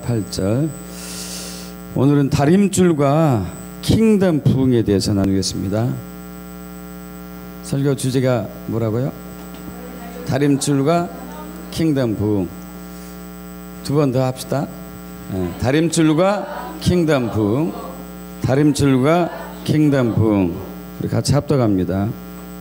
8절. 오늘은 다림줄과 킹덤 부흥에 대해서 나누겠습니다. 설교 주제가 뭐라고요? 다림줄과 킹덤 부흥. 두 번 더 합시다. 다림줄과 킹덤 부흥. 다림줄과 킹덤 부흥. 우리 같이 합독합니다.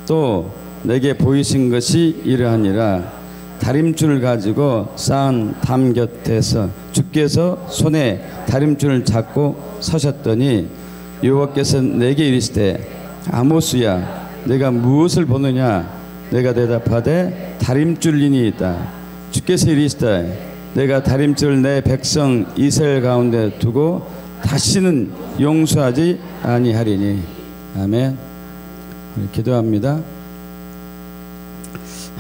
또 내게 보이신 것이 이러하니라. 다림줄을 가지고 쌓은 담 곁에서 주께서 손에 다림줄을 잡고 서셨더니 여호와께서 내게 이르시되 아모스야 내가 무엇을 보느냐. 내가 대답하되 다림줄이니이다. 주께서 이르시되 내가 다림줄을 내 백성 이스라엘 가운데 두고 다시는 용서하지 아니하리니. 아멘. 우리 기도합니다.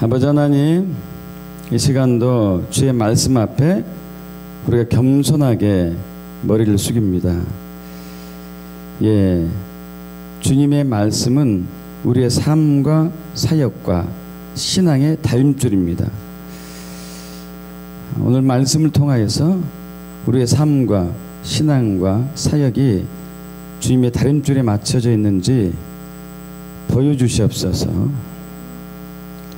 아버지 하나님, 이 시간도 주의 말씀 앞에 우리가 겸손하게 머리를 숙입니다. 주님의 말씀은 우리의 삶과 사역과 신앙의 다림줄입니다. 오늘 말씀을 통하여서 우리의 삶과 신앙과 사역이 주님의 다림줄에 맞춰져 있는지 보여주시옵소서.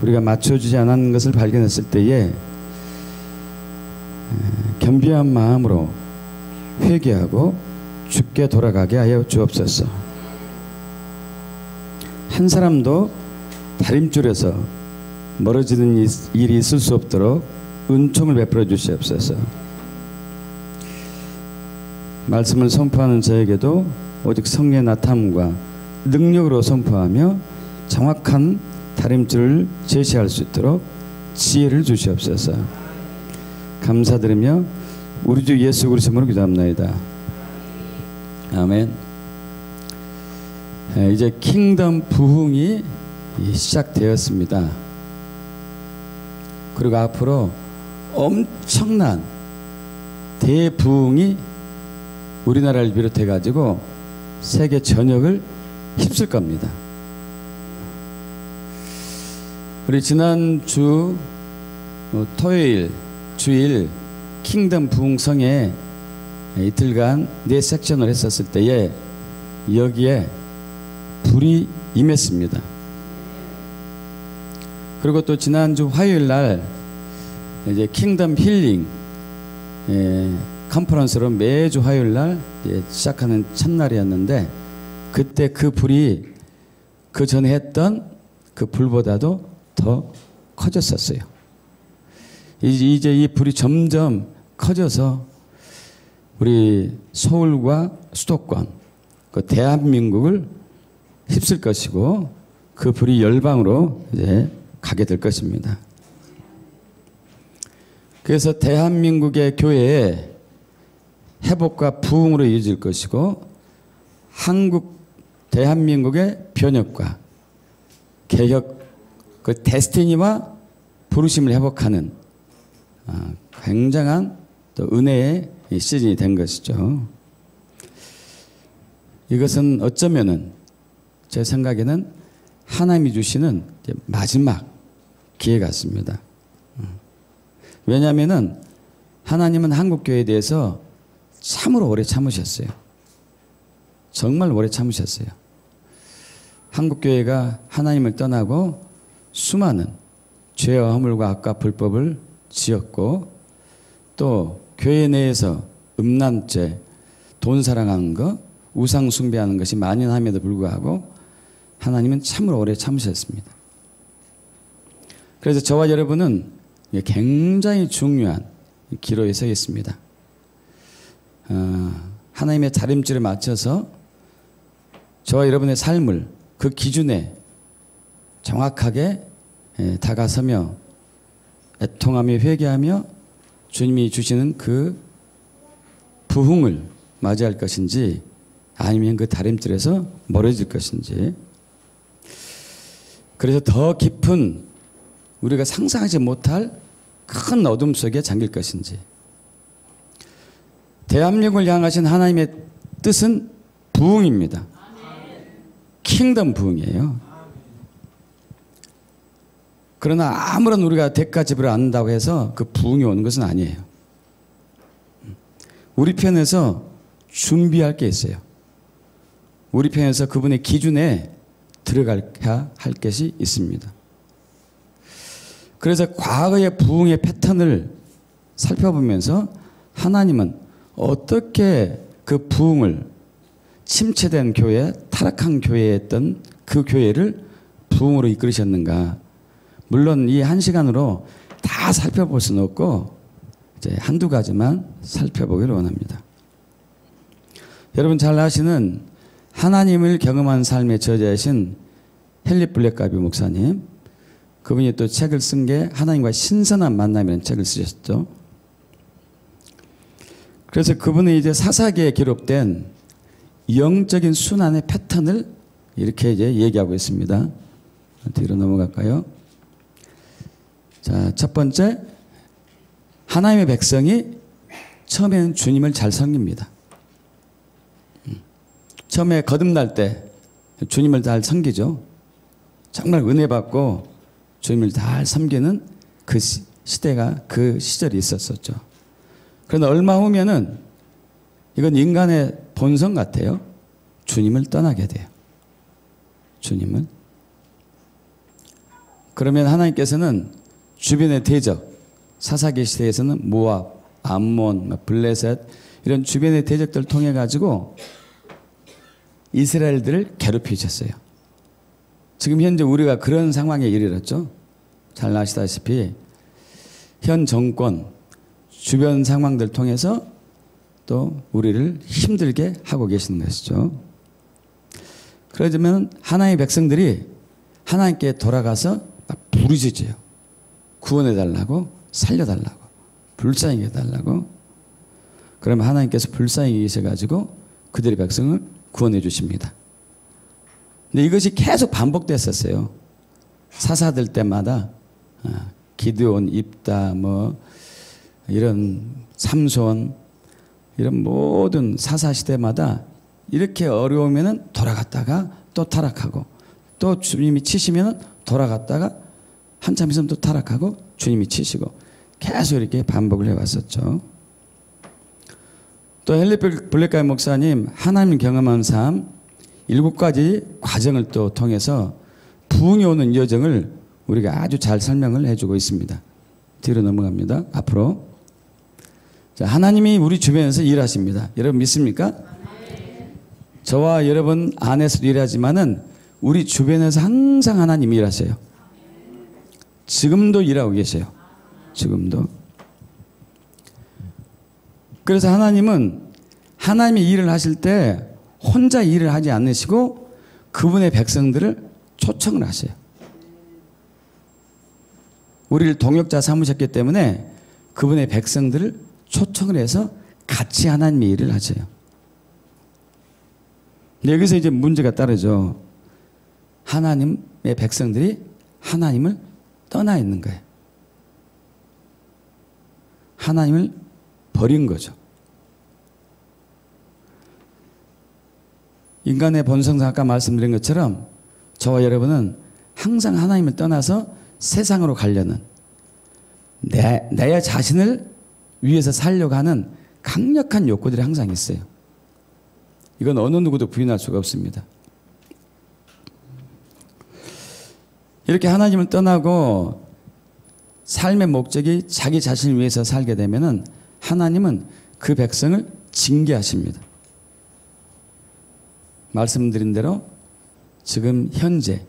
우리가 맞춰주지 않은 것을 발견했을 때에 겸비한 마음으로 회개하고 주께 돌아가게 하여 주옵소서. 한 사람도 다림줄에서 멀어지는 일이 있을 수 없도록 은총을 베풀어 주시옵소서. 말씀을 선포하는 저에게도 오직 성령의 나타남과 능력으로 선포하며 정확한 다림줄을 제시할 수 있도록 지혜를 주시옵소서. 감사드리며 우리 주 예수 그리스도로 기도합나이다. 아멘. 이제 킹덤 부흥이 시작되었습니다. 그리고 앞으로 엄청난 대부흥이 우리나라를 비롯해 가지고 세계 전역을 휩쓸 겁니다. 우리 지난주 토요일 주일 킹덤 부흥성에 이틀간 4섹션을 했었을 때에 여기에 불이 임했습니다. 그리고 또 지난주 화요일 날 이제 킹덤 힐링 컨퍼런스로 매주 화요일 날 시작하는 첫날이었는데, 그때 그 불이 그 전에 했던 그 불보다도 더 커졌었어요. 이제 이 불이 점점 커져서 우리 서울과 수도권, 그 대한민국을 휩쓸 것이고 그 불이 열방으로 이제 가게 될 것입니다. 그래서 대한민국의 교회에 회복과 부흥으로 이어질 것이고, 대한민국의 변혁과 개혁, 그 데스티니와 부르심을 회복하는 굉장한 또 은혜의 시즌이 된 것이죠. 이것은 어쩌면은 제 생각에는 하나님이 주시는 마지막 기회 같습니다. 왜냐하면은 하나님은 한국교회에 대해서 참으로 오래 참으셨어요. 정말 오래 참으셨어요. 한국교회가 하나님을 떠나고 수많은 죄와 허물과 악과 불법을 지었고, 또 교회 내에서 음란죄, 돈 사랑하는 것, 우상 숭배하는 것이 만연함에도 불구하고 하나님은 참으로 오래 참으셨습니다. 그래서 저와 여러분은 굉장히 중요한 기로에 서 있습니다. 하나님의 다림줄에 맞춰서 저와 여러분의 삶을 그 기준에 정확하게 다가서며 애통하며 회개하며 주님이 주시는 그 부흥을 맞이할 것인지, 아니면 그 다림줄에서 멀어질 것인지, 그래서 더 깊은 우리가 상상하지 못할 큰 어둠 속에 잠길 것인지. 대한민국을 향하신 하나님의 뜻은 부흥입니다. 킹덤 부흥이에요. 그러나 아무런 우리가 대가 지불을 안 한다고 해서 그 부흥이 오는 것은 아니에요. 우리 편에서 준비할 게 있어요. 우리 편에서 그분의 기준에 들어가야 할 것이 있습니다. 그래서 과거의 부흥의 패턴을 살펴보면서 하나님은 어떻게 그 부흥을 침체된 교회, 타락한 교회였던 그 교회를 부흥으로 이끌으셨는가. 물론 이 한 시간으로 다 살펴볼 수는 없고 이제 한두 가지만 살펴보기를 원합니다. 여러분 잘 아시는 하나님을 경험한 삶의 저자이신 헨리 블랙가비 목사님, 그분이 또 책을 쓴 게 하나님과 신선한 만남이라는 책을 쓰셨죠. 그래서 그분은 이제 사사기에 기록된 영적인 순환의 패턴을 이렇게 이제 얘기하고 있습니다. 뒤로 넘어갈까요? 자, 첫 번째, 하나님의 백성이 처음에는 주님을 잘 섬깁니다. 처음에 거듭날 때 주님을 잘 섬기죠. 정말 은혜 받고 주님을 잘 섬기는 그 시대가, 그 시절이 있었었죠. 그런데 얼마 후면은 이건 인간의 본성 같아요. 주님을 떠나게 돼요. 주님을. 그러면 하나님께서는 주변의 대적, 사사기 시대에서는 모압, 암몬, 블레셋 이런 주변의 대적들을 통해 가지고 이스라엘들을 괴롭히셨어요. 지금 현재 우리가 그런 상황에 이르렀죠. 잘 아시다시피 현 정권, 주변 상황들 통해서 또 우리를 힘들게 하고 계시는 것이죠. 그러자면 하나님의 백성들이 하나님께 돌아가서 부르짖어요. 구원해달라고, 살려달라고, 불쌍히 해달라고. 그러면 하나님께서 불쌍히 계셔가지고 그들의 백성을 구원해 주십니다. 근데 이것이 계속 반복됐었어요. 사사들 때마다 기드온, 입다, 뭐 이런 삼손 이런 모든 사사 시대마다 이렇게 어려우면은 돌아갔다가 또 타락하고 또 주님이 치시면은 돌아갔다가 한참 있으면 또 타락하고 주님이 치시고 계속 이렇게 반복을 해왔었죠. 또 헨리 블랙가비 목사님 하나님 경험한 삶 7가지 과정을 또 통해서 부흥이 오는 여정을 우리가 아주 잘 설명을 해주고 있습니다. 뒤로 넘어갑니다. 앞으로. 자, 하나님이 우리 주변에서 일하십니다. 여러분 믿습니까? 저와 여러분 안에서도 일하지만은 우리 주변에서 항상 하나님이 일하셔요. 지금도 일하고 계세요. 지금도. 그래서 하나님은 하나님이 일을 하실 때 혼자 일을 하지 않으시고 그분의 백성들을 초청을 하세요. 우리를 동역자 삼으셨기 때문에 그분의 백성들을 초청을 해서 같이 하나님의 일을 하세요. 여기서 이제 문제가 따르죠. 하나님의 백성들이 하나님을 떠나 있는 거예요. 하나님을 버린 거죠. 인간의 본성상 아까 말씀드린 것처럼 저와 여러분은 항상 하나님을 떠나서 세상으로 가려는 내 자신을 위해서 살려고 하는 강력한 욕구들이 항상 있어요. 이건 어느 누구도 부인할 수가 없습니다. 이렇게 하나님을 떠나고 삶의 목적이 자기 자신을 위해서 살게 되면은 하나님은 그 백성을 징계하십니다. 말씀드린 대로 지금 현재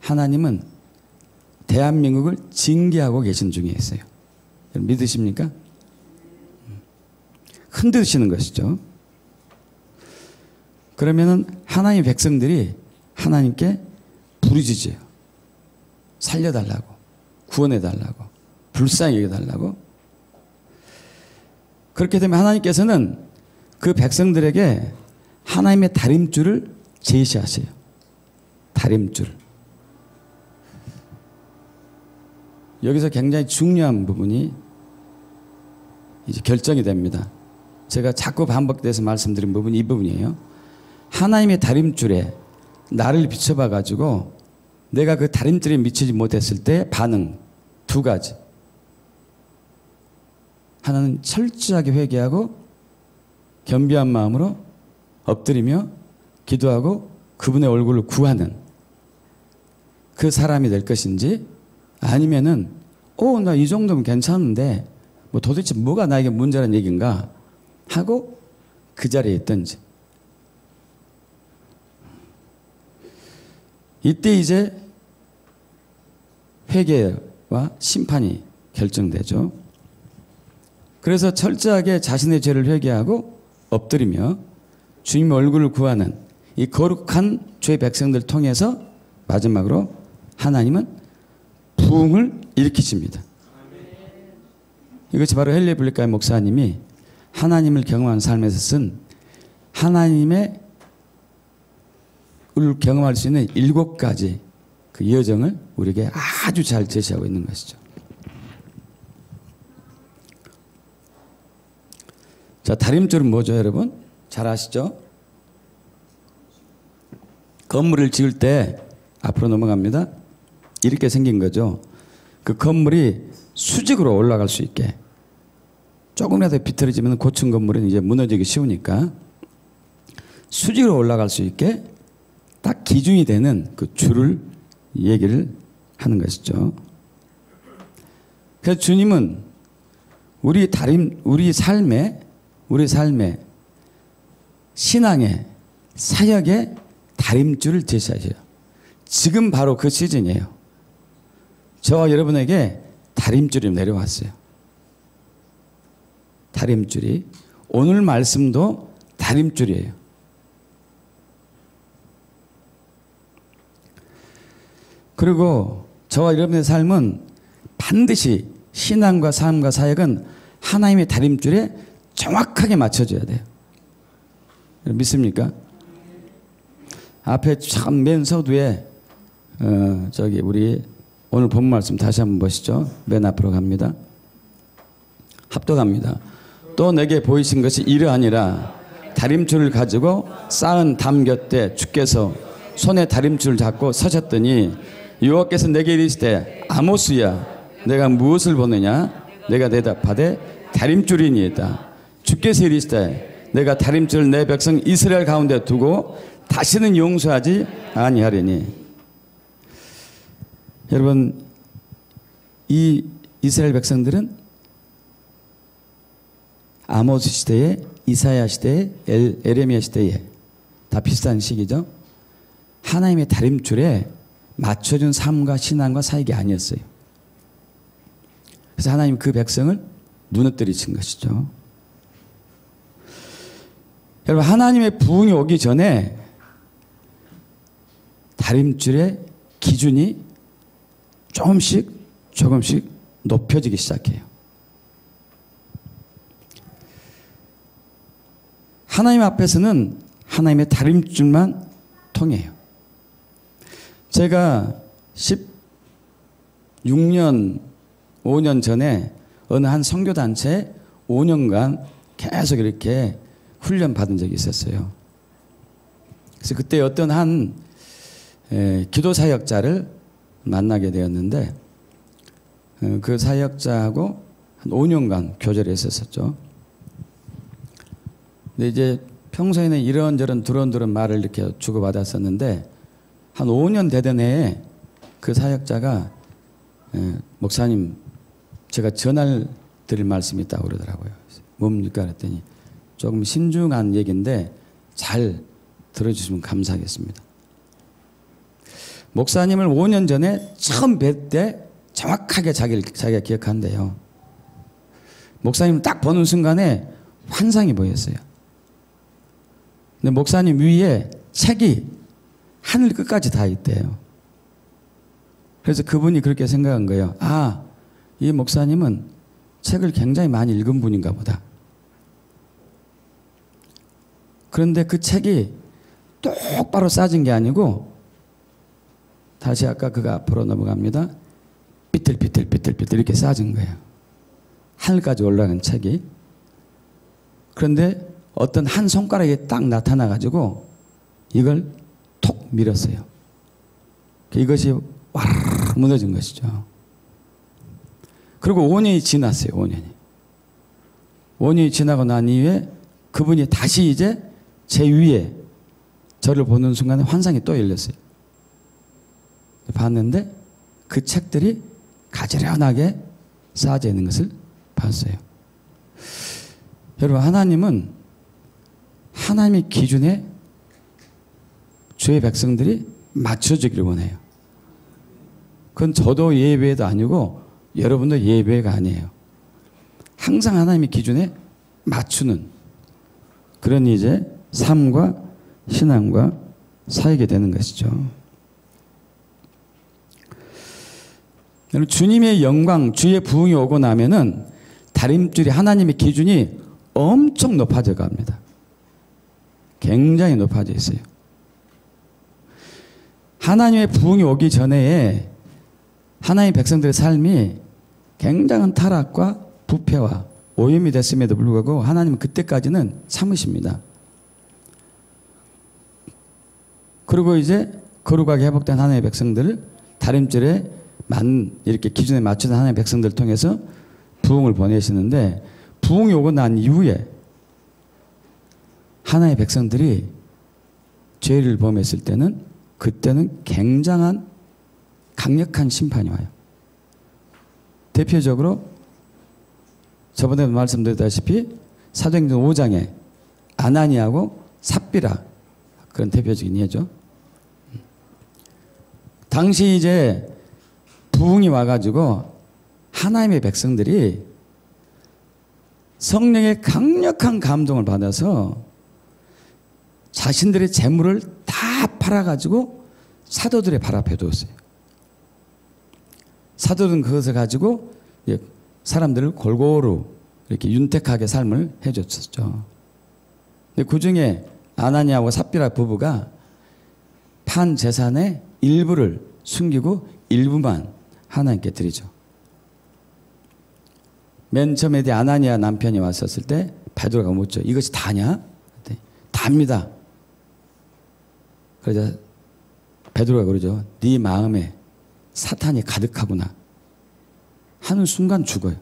하나님은 대한민국을 징계하고 계신 중에 있어요. 믿으십니까? 흔드시는 것이죠. 그러면은 하나님의 백성들이 하나님께 부르짖어요. 살려달라고, 구원해달라고, 불쌍히 여겨달라고. 그렇게 되면 하나님께서는 그 백성들에게 하나님의 다림줄을 제시하세요. 다림줄. 여기서 굉장히 중요한 부분이 이제 결정이 됩니다. 제가 자꾸 반복돼서 말씀드린 부분이 이 부분이에요. 하나님의 다림줄에 나를 비춰봐 가지고 내가 그 다림줄에 미치지 못했을 때 반응 2가지. 하나는 철저하게 회개하고 겸비한 마음으로 엎드리며 기도하고 그분의 얼굴을 구하는 그 사람이 될 것인지, 아니면은 나 이 정도면 괜찮은데 뭐 도대체 뭐가 나에게 문제라는 얘기인가 하고 그 자리에 있든지. 이때 이제 회개와 심판이 결정되죠. 그래서 철저하게 자신의 죄를 회개하고 엎드리며 주님의 얼굴을 구하는 이 거룩한 죄 백성들 통해서 마지막으로 하나님은 부흥을 일으키십니다. 이것이 바로 헨리 블리카이 목사님이 하나님을 경험한 삶에서 쓴 하나님의 을 경험할 수 있는 7가지 그 여정을 우리에게 아주 잘 제시하고 있는 것이죠. 자, 다림줄은 뭐죠, 여러분? 잘 아시죠? 건물을 지을 때 앞으로 넘어갑니다. 이렇게 생긴 거죠. 그 건물이 수직으로 올라갈 수 있게. 조금이라도 비틀어지면 고층 건물은 이제 무너지기 쉬우니까 수직으로 올라갈 수 있게 딱 기준이 되는 그 줄을 얘기를 하는 것이죠. 그래서 주님은 우리 삶의 신앙의 사역의 다림줄을 제시하셔요. 지금 바로 그 시즌이에요. 저와 여러분에게 다림줄이 내려왔어요. 다림줄이. 오늘 말씀도 다림줄이에요. 그리고 저와 여러분의 삶은 반드시 신앙과 삶과 사역은 하나님의 다림줄에 정확하게 맞춰줘야 돼요. 믿습니까? 앞에 참 맨 서두에 우리 오늘 본 말씀 다시 한번 보시죠. 맨 앞으로 갑니다. 합독합니다. 또 내게 보이신 것이 이러하니라. 다림줄을 가지고 쌓은 담 곁에 주께서 손에 다림줄을 잡고 서셨더니 여호와께서 내게 이르시되 아모스야 내가 무엇을 보느냐. 내가 대답하되 다림줄이니이다. 주께서 이르시되 내가 다림줄을 내 백성 이스라엘 가운데 두고 다시는 용서하지 아니하리니. 여러분, 이 이스라엘 백성들은 아모스 시대에, 이사야 시대에, 에레미야 시대에 다 비슷한 시기죠. 하나님의 다림줄에 맞춰준 삶과 신앙과 사역이 아니었어요. 그래서 하나님 그 백성을 무너뜨리신 것이죠. 여러분, 하나님의 부흥이 오기 전에 다림줄의 기준이 조금씩 높여지기 시작해요. 하나님 앞에서는 하나님의 다림줄만 통해요. 제가 16년, 5년 전에 어느 한 선교단체에 5년간 계속 이렇게 훈련 받은 적이 있었어요. 그래서 그때 어떤 한 기도 사역자를 만나게 되었는데 그 사역자하고 한 5년간 교제를 했었죠. 근데 이제 평소에는 이런저런 두런두런 말을 이렇게 주고받았었는데 한 5년 되던 해에 그 사역자가 목사님 제가 전할 드릴 말씀이 있다고 그러더라고요. 뭡니까? 그랬더니 조금 신중한 얘기인데 잘 들어주시면 감사하겠습니다. 목사님을 5년 전에 처음 뵐 때 정확하게 자기가 기억한대요. 목사님을 딱 보는 순간에 환상이 보였어요. 근데 목사님 위에 책이 하늘 끝까지 다 있대요. 그래서 그분이 그렇게 생각한 거예요. 아, 이 목사님은 책을 굉장히 많이 읽은 분인가 보다. 그런데 그 책이 똑바로 쌓진 게 아니고 다시 아까 그가 앞으로 넘어갑니다. 삐뚤삐뚤 이렇게 쌓진 거예요. 하늘까지 올라가는 책이. 그런데 어떤 한 손가락이 딱 나타나가지고 이걸 톡 밀었어요. 이것이 와르르 무너진 것이죠. 그리고 5년이 지났어요. 5년이 지나고 난 이후에 그분이 다시 이제 제 위에 저를 보는 순간에 환상이 또 열렸어요. 봤는데 그 책들이 가지런하게 쌓아져 있는 것을 봤어요. 여러분, 하나님은 하나님의 기준에 주의 백성들이 맞춰주기를 원해요. 그건 저도 예배도 아니고 여러분도 예배가 아니에요. 항상 하나님의 기준에 맞추는 그런 이제 삶과 신앙과 살게 되는 것이죠. 여러분, 주님의 영광, 주의 부흥이 오고 나면은 다림줄이 하나님의 기준이 엄청 높아져 갑니다. 굉장히 높아져 있어요. 하나님의 부흥이 오기 전에 하나님의 백성들의 삶이 굉장한 타락과 부패와 오염이 됐음에도 불구하고 하나님은 그때까지는 참으십니다. 그리고 이제 거룩하게 회복된 하나님의 백성들을 다림줄에 이렇게 기준에 맞추는 하나님의 백성들을 통해서 부흥을 보내시는데, 부흥이 오고 난 이후에 하나님의 백성들이 죄를 범했을 때는 그때는 굉장한 강력한 심판이 와요. 대표적으로 저번에도 말씀드렸다시피 사도행전 5장에 아나니아하고 삽비라, 그런 대표적인 예죠. 당시 이제 부흥이 와가지고 하나님의 백성들이 성령의 강력한 감동을 받아서 자신들의 재물을 다 팔아가지고 사도들의 발 앞에 두었어요. 사도들은 그것을 가지고 사람들을 골고루 이렇게 윤택하게 삶을 해줬었죠. 근데 그 중에 아나니아와 삽비라 부부가 판 재산의 일부를 숨기고 일부만 하나님께 드리죠. 맨 처음에 아나니아 남편이 왔었을 때 베드로가 묻죠. 이것이 다냐? 답니다. 그러자 베드로가 그러죠. 네 마음에 사탄이 가득하구나 하는 순간 죽어요.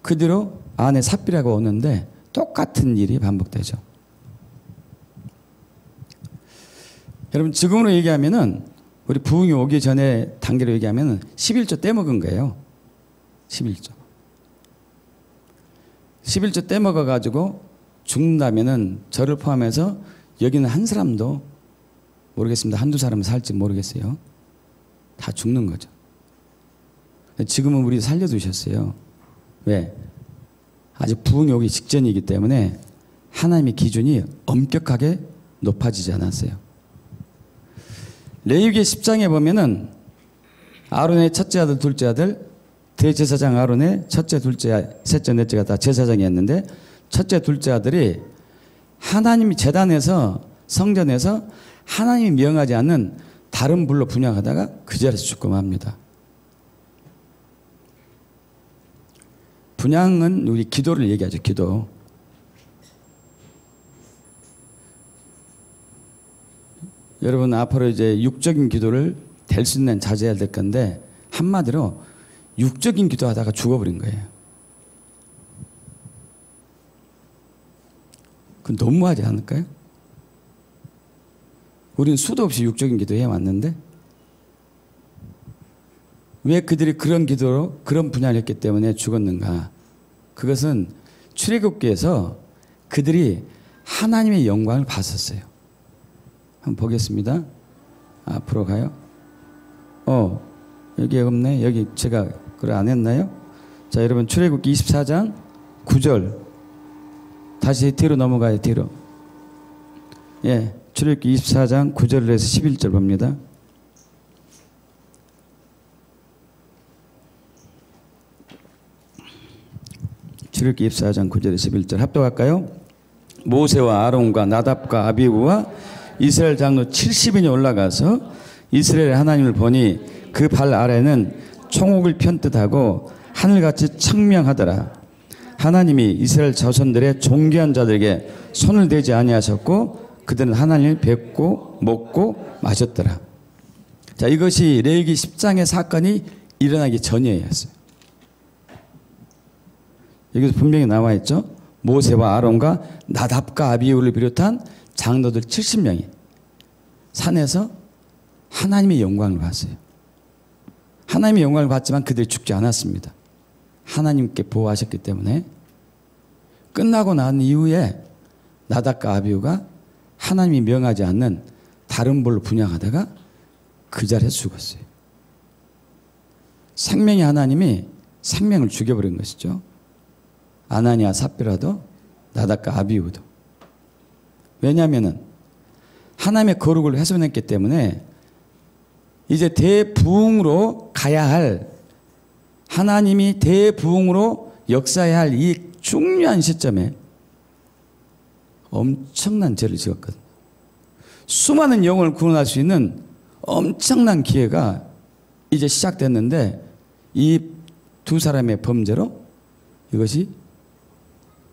그 뒤로 아내 삽비라가 오는데 똑같은 일이 반복되죠. 여러분, 지금으로 얘기하면은 우리 부흥이 오기 전에 단계로 얘기하면은 11조 떼먹은 거예요. 11조 떼먹어가지고 죽는다면은 저를 포함해서 여기는 한 사람도 모르겠습니다. 한두 사람은 살지 모르겠어요. 다 죽는 거죠. 지금은 우리 살려두셨어요. 왜? 아직 부흥이 오기 직전이기 때문에 하나님의 기준이 엄격하게 높아지지 않았어요. 레위기 10장에 보면은 아론의 첫째 아들, 둘째 아들, 대제사장 아론의 첫째, 둘째, 셋째, 넷째가 다 제사장이었는데 첫째, 둘째 아들이 하나님이 제단에서 성전에서 하나님이 명하지 않는 다른 불로 분향하다가 그 자리에서 죽고 맙니다. 분향은 우리 기도를 얘기하죠. 기도. 여러분, 앞으로 이제 육적인 기도를 될 수 있는 자제해야 될 건데 한마디로 육적인 기도하다가 죽어버린 거예요. 그건 너무하지 않을까요? 우리는 수도 없이 육적인 기도 해왔는데 왜 그들이 그런 기도로 그런 분야를 했기 때문에 죽었는가? 그것은 출애굽기에서 그들이 하나님의 영광을 봤었어요. 한번 보겠습니다. 앞으로 가요. 여기 없네. 여기 제가 그걸 안 했나요? 자, 여러분, 출애굽기 24장 9절. 다시 뒤로 넘어가요. 뒤로. 예, 출애굽기 24장 9절에서 11절 봅니다. 출애굽기 24장 9절에서 11절 합독할까요? 모세와 아론과 나답과 아비후와 이스라엘 장로 70인이 올라가서 이스라엘 하나님을 보니 그 발 아래는 총옥을 편뜻하고 하늘같이 청명하더라. 하나님이 이스라엘 자손들의 존귀한 자들에게 손을 대지 아니하셨고 그들은 하나님을 뵙고 먹고 마셨더라. 자, 이것이 레위기 10장의 사건이 일어나기 전이었어요. 여기서 분명히 나와 있죠. 모세와 아론과 나답과 아비후를 비롯한 장로들 70명이 산에서 하나님의 영광을 봤어요. 하나님의 영광을 봤지만 그들이 죽지 않았습니다. 하나님께 보호하셨기 때문에. 끝나고 난 이후에 나답과 아비후가 하나님이 명하지 않는 다른 벌로 분향하다가 그 자리에 죽었어요. 생명의 하나님이 생명을 죽여버린 것이죠. 아나니아 삽비라도 나답과 아비후도. 왜냐하면 하나님의 거룩을 훼손했기 때문에 이제 대부흥으로 가야 할, 하나님이 대부흥으로 역사해야 할 이 중요한 시점에 엄청난 죄를 지었거든요. 수많은 영혼을 구원할 수 있는 엄청난 기회가 이제 시작됐는데 이 두 사람의 범죄로 이것이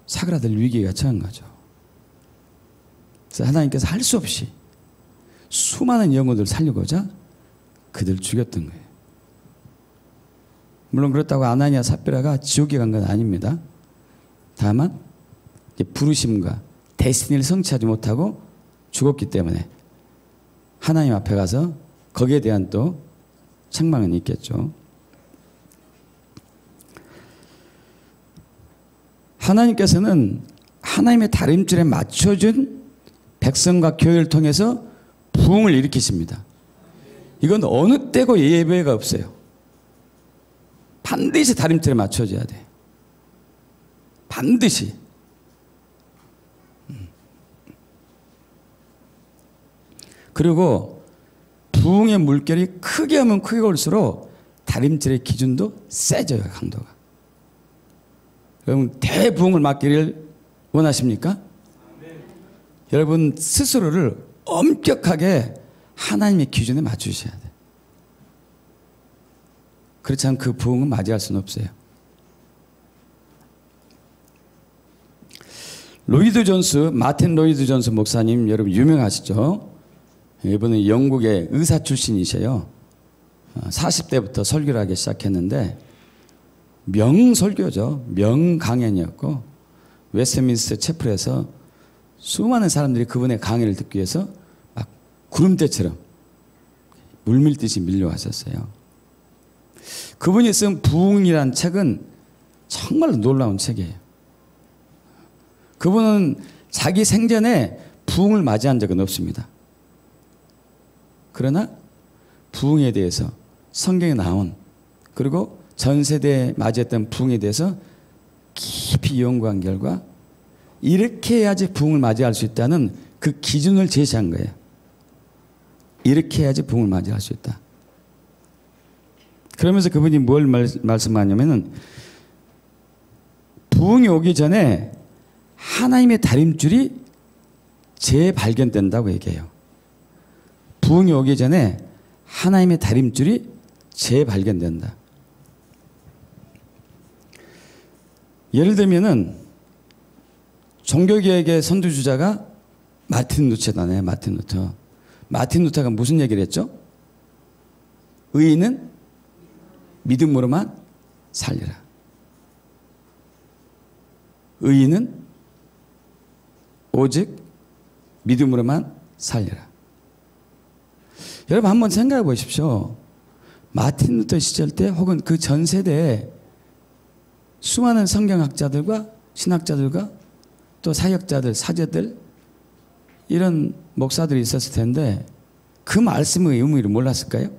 사그라들 위기가 처한 거죠. 그래서 하나님께서 할 수 없이 수많은 영혼들을 살리고자 그들 죽였던 거예요. 물론 그렇다고 아나니아 삽비라가 지옥에 간 건 아닙니다. 다만 부르심과 데스티니를 성취하지 못하고 죽었기 때문에 하나님 앞에 가서 거기에 대한 또 책망은 있겠죠. 하나님께서는 하나님의 다림줄에 맞춰준 백성과 교회를 통해서 부흥을 일으키십니다. 이건 어느 때고 예배가 없어요. 반드시 다림줄에 맞춰줘야 돼. 반드시. 그리고 부흥의 물결이 크게 하면 크게 올수록 다림질의 기준도 세져요, 강도가. 여러분, 대부흥을 맞기를 원하십니까? 여러분 스스로를 엄격하게 하나님의 기준에 맞추셔야 돼요. 그렇지 않으면 그 부흥은 맞이할 수는 없어요. 마틴 로이드 존스 목사님 여러분 유명하시죠? 이분은 영국의 의사 출신이세요. 40대부터 설교를 하기 시작했는데 명설교죠. 명강연이었고 웨스트민스터 채플에서 수많은 사람들이 그분의 강의를 듣기 위해서 막 구름대처럼 물밀듯이 밀려왔었어요. 그분이 쓴 부흥이라는 책은 정말로 놀라운 책이에요. 그분은 자기 생전에 부흥을 맞이한 적은 없습니다. 그러나 부흥에 대해서 성경에 나온, 그리고 전 세대에 맞이했던 부흥에 대해서 깊이 연구한 결과 이렇게 해야지 부흥을 맞이할 수 있다는 그 기준을 제시한 거예요. 이렇게 해야지 부흥을 맞이할 수 있다. 그러면서 그분이 뭘 말씀하냐면은 부흥이 오기 전에 하나님의 다림줄이 재발견된다고 얘기해요. 부흥이 오기 전에 하나님의 다림줄이 재발견된다. 예를 들면은 종교개혁의 선두주자가 마틴 루터잖아요. 마틴 루터. 마틴 루터가 무슨 얘기를 했죠? 의인은 믿음으로만 살리라. 의인은 오직 믿음으로만 살리라. 여러분 한번 생각해 보십시오. 마틴 루터 시절 때 혹은 그 전 세대에 수많은 성경학자들과 신학자들과 또 사역자들, 사제들 이런 목사들이 있었을 텐데 그 말씀의 의미를 몰랐을까요?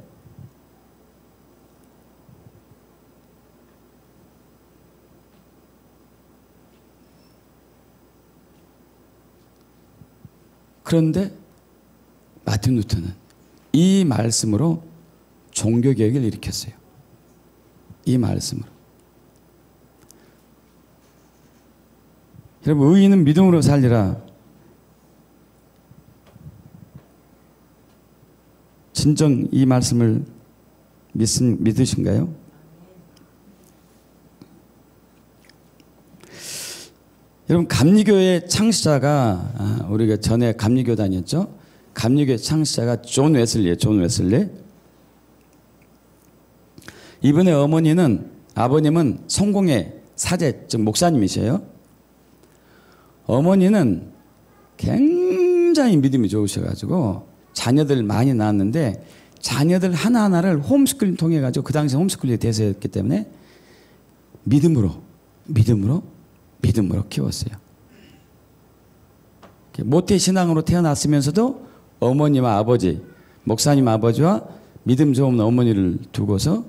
그런데 마틴 루터는 이 말씀으로 종교개혁을 일으켰어요. 이 말씀으로. 여러분, 의인은 믿음으로 살리라. 진정 이 말씀을 믿으신가요? 여러분, 감리교의 창시자가 우리가 전에 감리교 다녔죠? 감리교의 창시자가 존 웨슬리예요. 존 웨슬리. 이분의 아버님은 성공의 사제, 즉 목사님이세요. 어머니는 굉장히 믿음이 좋으셔가지고 자녀들 많이 낳았는데 자녀들 하나하나를 홈스쿨링 통해 가지고 그 당시 홈스쿨링이 대세였기 때문에 믿음으로 키웠어요. 모태 신앙으로 태어났으면서도 어머니와 아버지, 목사님 아버지와 믿음 좋은 어머니를 두고서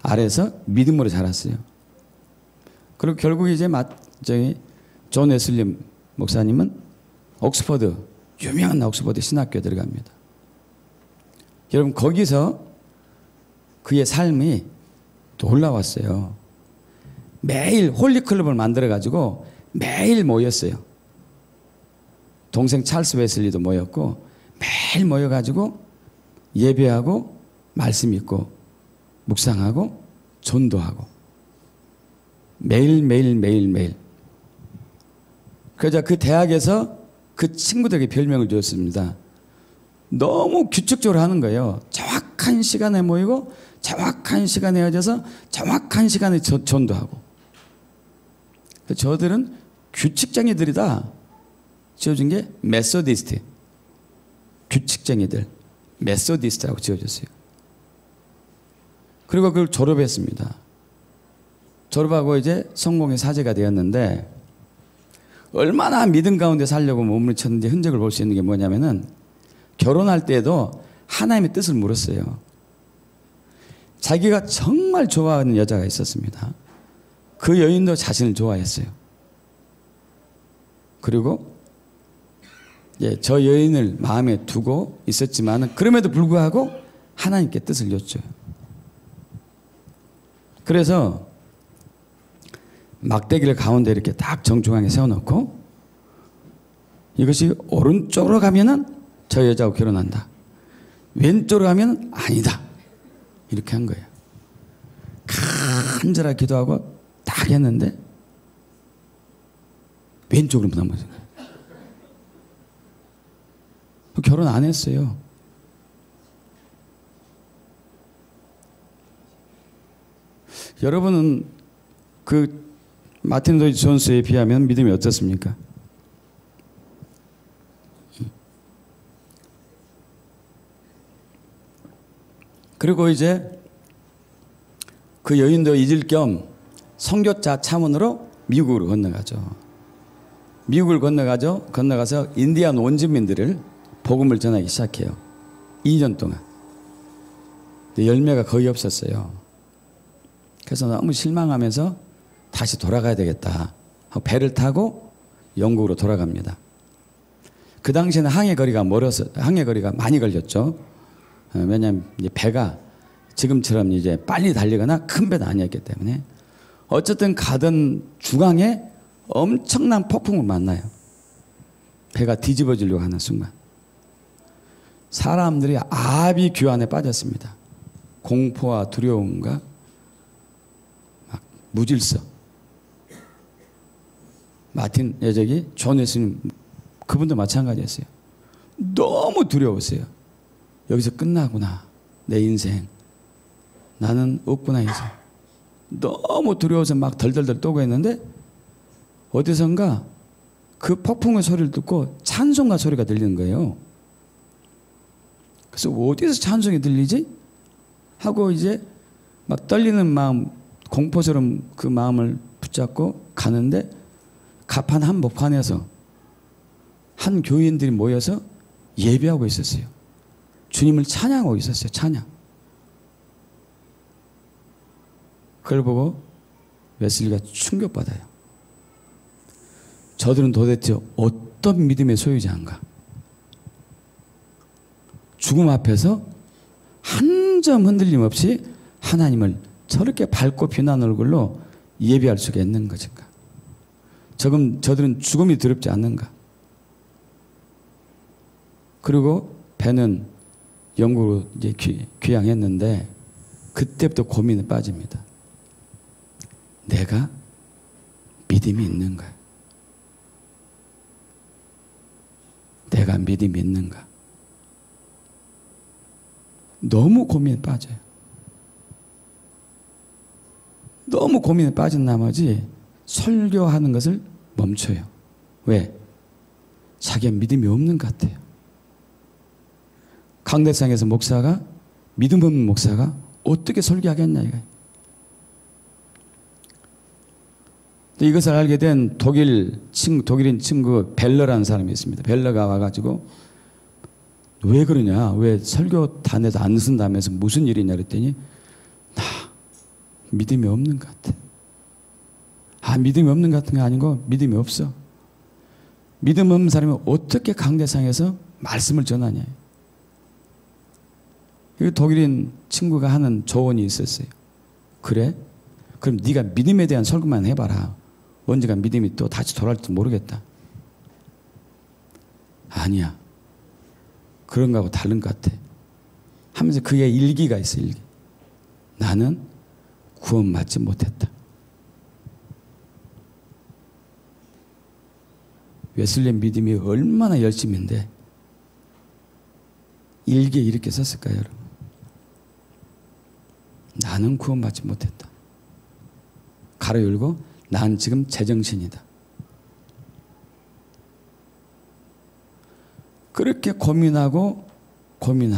아래서 믿음으로 자랐어요. 그리고 결국 이제 존 웨슬리 목사님은 옥스퍼드, 유명한 옥스퍼드 신학교에 들어갑니다. 여러분, 거기서 그의 삶이 놀라웠어요. 매일 홀리클럽을 만들어가지고 매일 모였어요. 동생 찰스 웨슬리도 모였고 매일 모여가지고 예배하고 말씀 읽고 묵상하고 전도하고 매일. 그러자 그 대학에서 그 친구들에게 별명을 주었습니다. 너무 규칙적으로 하는 거예요. 정확한 시간에 모이고 정확한 시간에 헤어져서 정확한 시간에 전도하고. 저들은 규칙쟁이들이다. 지어준 게 메소디스트. 규칙쟁이들. 메소디스트라고 지어줬어요. 그리고 그걸 졸업했습니다. 졸업하고 이제 성공의 사제가 되었는데 얼마나 믿음 가운데 살려고 몸을 쳤는지 흔적을 볼 수 있는 게 뭐냐면은 결혼할 때도 하나님의 뜻을 물었어요. 자기가 정말 좋아하는 여자가 있었습니다. 그 여인도 자신을 좋아했어요. 그리고 저 여인을 마음에 두고 있었지만 그럼에도 불구하고 하나님께 뜻을 여쭤요. 그래서 막대기를 가운데 이렇게 딱 정중하게 세워놓고 이것이 오른쪽으로 가면은 저 여자하고 결혼한다. 왼쪽으로 가면 아니다. 이렇게 한 거예요. 간절하게 기도하고 딱 했는데 왼쪽으로 넘어진 거예요. 결혼 안 했어요. 여러분은 그 마틴 로이드 존스에 비하면 믿음이 어떻습니까? 그리고 이제 그 여인도 잊을 겸 선교차 차원으로 미국으로 건너가죠. 미국을 건너가서 인디안 원주민들을 복음을 전하기 시작해요. 2년 동안. 근데 열매가 거의 없었어요. 그래서 너무 실망하면서 다시 돌아가야 되겠다 하고 배를 타고 영국으로 돌아갑니다. 그 당시에는 항해 거리가 많이 걸렸죠. 왜냐하면 이제 배가 지금처럼 이제 빨리 달리거나 큰 배는 아니었기 때문에 어쨌든 가던 중앙에 엄청난 폭풍을 만나요. 배가 뒤집어지려고 하는 순간 사람들이 아비규환에 빠졌습니다. 공포와 두려움과 막 무질서. 마틴 존 웨슬리 그분도 마찬가지였어요. 너무 두려웠어요. 여기서 끝나구나. 내 인생. 나는 없구나 이제. 너무 두려워서 막 덜덜덜 떠고 했는데 어디선가 그 폭풍의 소리를 듣고 찬송가 소리가 들리는 거예요. 그래서 어디서 찬송이 들리지? 하고 이제 막 떨리는 마음, 공포처럼 그 마음을 붙잡고 가는데 가판 한복판에서 한 교인들이 모여서 예배하고 있었어요. 주님을 찬양하고 있었어요. 찬양. 그걸 보고 웨슬리가 충격받아요. 저들은 도대체 어떤 믿음의 소유자인가? 죽음 앞에서 한 점 흔들림 없이 하나님을 저렇게 밝고 빛난 얼굴로 예배할 수가 있는 것인가? 저들은 죽음이 두렵지 않는가? 그리고 배는 영국으로 이제 귀향했는데 그때부터 고민에 빠집니다. 내가 믿음이 있는가? 내가 믿음이 있는가? 너무 고민에 빠져요. 너무 고민에 빠진 나머지 설교하는 것을 멈춰요. 왜? 자기가 믿음이 없는 것 같아요. 강대상에서 목사가, 믿음 없는 목사가 어떻게 설교하겠냐 이거예요. 이것을 알게 된 독일인 친구 벨러라는 사람이 있습니다. 벨러가 와가지고 왜 그러냐, 왜 설교단에도 안 쓴다면서 무슨 일이냐 그랬더니 나 믿음이 없는 것 같아. 믿음이 없는 것 같은 게 아니고 믿음이 없어. 믿음 없는 사람이 어떻게 강대상에서 말씀을 전하냐. 독일인 친구가 하는 조언이 있었어요. 그래? 그럼 네가 믿음에 대한 설교만 해봐라. 언젠가 믿음이 또 다시 돌아올지 모르겠다. 아니야. 그런 거하고 다른 것 같아. 하면서 그의 일기가 있어요. 일기. 나는 구원받지 못했다. 웨슬리 믿음이 얼마나 열심인데 일기에 이렇게 썼을까요, 여러분? 나는 구원받지 못했다. 가로 열고 난 지금 제정신이다. 그렇게 고민하고 고민에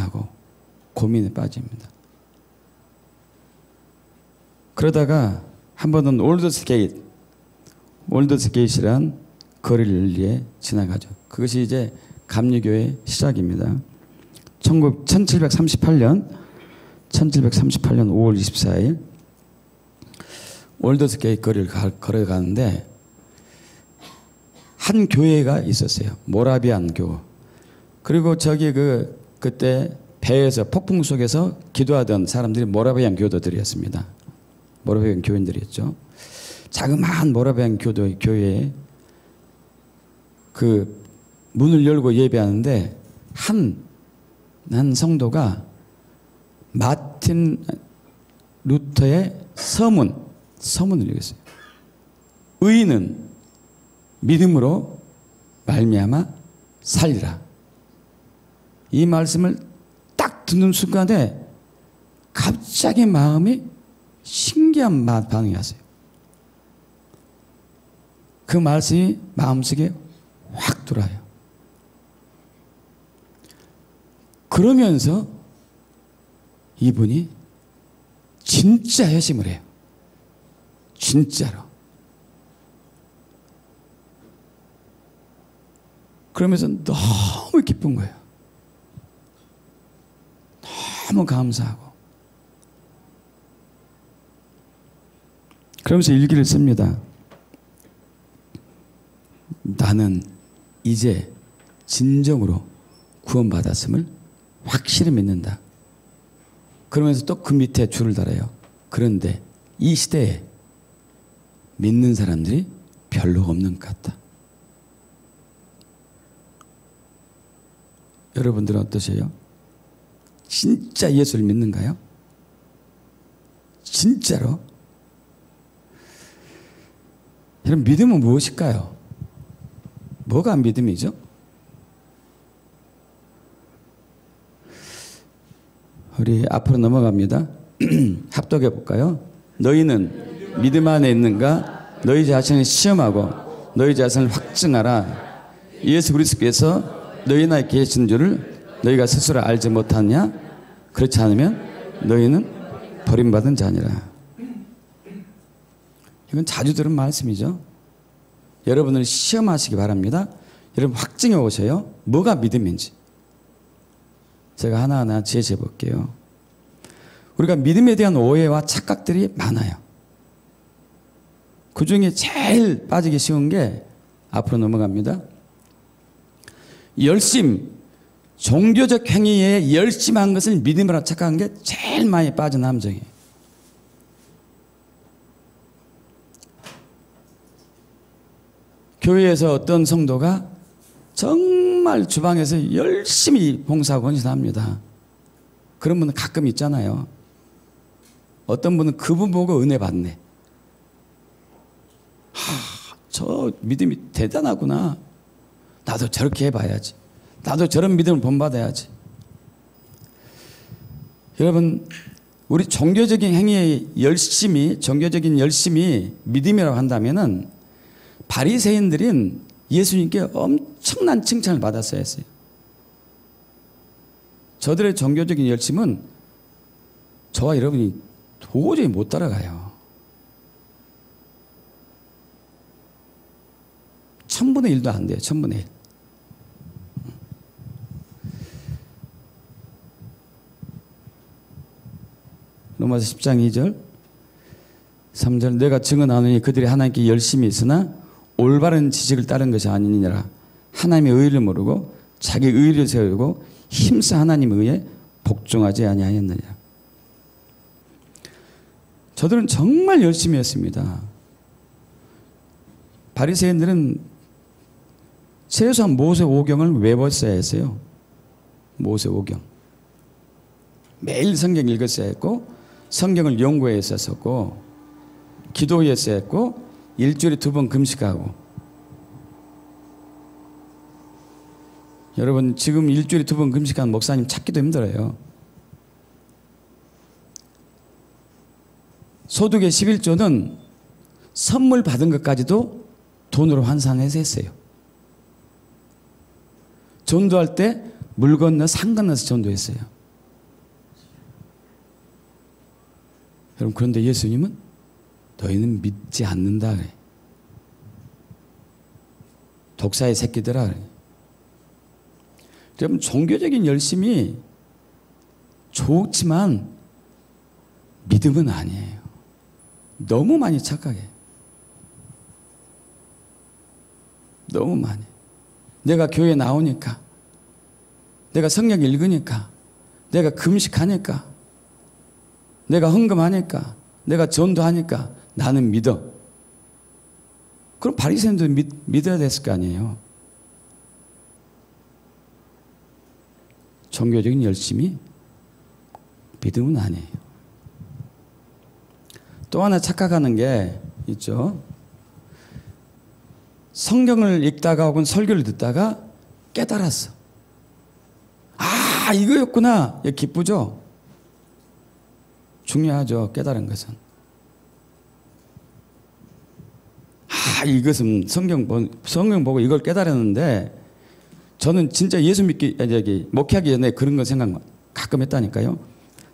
빠집니다. 그러다가 한 번은 올더스게이트란 거리를 지나가죠. 그것이 이제 감리교의 시작입니다. 1738년 5월 24일 올더스게이트 거리를 걸어가는데 한 교회가 있었어요. 모라비안 교. 그리고 저기 그때 배에서 폭풍 속에서 기도하던 사람들이 모라비안 교도들이었습니다. 모라비안 교인들이었죠. 자그마한 모라비안 교회에 그 문을 열고 예배하는데 한 성도가 마틴 루터의 서문을 읽었어요. 의인은 믿음으로 말미암아 살리라. 이 말씀을 딱 듣는 순간에 갑자기 마음이 신기한 반응이 왔어요. 그 말씀이 마음속에 확 들어와요. 그러면서 이분이 진짜 회심을 해요. 진짜로. 그러면서 너무 기쁜 거예요. 너무 감사하고. 그러면서 일기를 씁니다. 나는 이제 진정으로 구원받았음을 확실히 믿는다. 그러면서 또 그 밑에 줄을 달아요. 그런데 이 시대에 믿는 사람들이 별로 없는 것 같다. 여러분들은 어떠세요? 진짜 예수를 믿는가요? 진짜로? 여러분, 믿음은 무엇일까요? 뭐가 믿음이죠? 우리 앞으로 넘어갑니다. 합독해 볼까요? 너희는 믿음 안에 있는가? 너희 자신을 시험하고 너희 자신을 확증하라. 예수 그리스도께서 너희 안에 계신 줄을 너희가 스스로 알지 못하냐? 그렇지 않으면 너희는 버림받은 자니라. 이건 자주 들은 말씀이죠. 여러분을 시험하시기 바랍니다. 여러분 확증해 오세요. 뭐가 믿음인지. 제가 하나하나 제시해 볼게요. 우리가 믿음에 대한 오해와 착각들이 많아요. 그 중에 제일 빠지기 쉬운 게 앞으로 넘어갑니다. 종교적 행위에 열심한 것을 믿음이라고 착각한 게 제일 많이 빠진 함정이에요. 교회에서 어떤 성도가 정말 주방에서 열심히 봉사하고 헌신합니다. 그런 분은 가끔 있잖아요. 어떤 분은 그분 보고 은혜 받네. 저 믿음이 대단하구나. 나도 저렇게 해봐야지. 나도 저런 믿음을 본받아야지. 여러분, 우리 종교적인 행위에 종교적인 열심이 믿음이라고 한다면은 바리새인들은 예수님께 엄청난 칭찬을 받았어야 했어요. 저들의 종교적인 열심은 저와 여러분이 도저히 못 따라가요. 1000분의 1도 안 돼요. 1000분의 1. 로마서 10장 2절 3절 내가 증언하노니 그들이 하나님께 열심히 있으나 올바른 지식을 따른 것이 아니니라. 하나님의 의를 모르고 자기 의를 세우고 힘써 하나님의 의에 복종하지 아니하였느니라. 저들은 정말 열심히 했습니다. 바리새인들은 최소한 모세 오경을 외웠어야 했어요. 모세 오경. 매일 성경 읽었어야 했고 성경을 연구했었고 기도했어야 했고 일주일에 2번 금식하고. 여러분 지금 일주일에 2번 금식하는 목사님 찾기도 힘들어요. 소득의 11조는 선물 받은 것까지도 돈으로 환산해서 했어요. 전도할 때 물 건너 산 건너서 전도했어요. 여러분 그런데 예수님은 너희는 믿지 않는다 그래. 독사의 새끼들아 그래. 여러분 종교적인 열심이 좋지만 믿음은 아니에요. 너무 많이 착각해. 너무 많이. 내가 교회 나오니까, 내가 성경 읽으니까, 내가 금식하니까, 내가 헌금하니까, 내가 전도하니까 나는 믿어. 그럼 바리새인도 믿어야 됐을 거 아니에요. 종교적인 열심이 믿음은 아니에요. 또 하나 착각하는 게 있죠. 성경을 읽다가 혹은 설교를 듣다가 깨달았어. 아, 이거였구나. 기쁘죠? 중요하죠. 깨달은 것은. 아, 이것은 성경 보고 이걸 깨달았는데 저는 진짜 예수 목회하기 전에 그런 거 생각 가끔 했다니까요.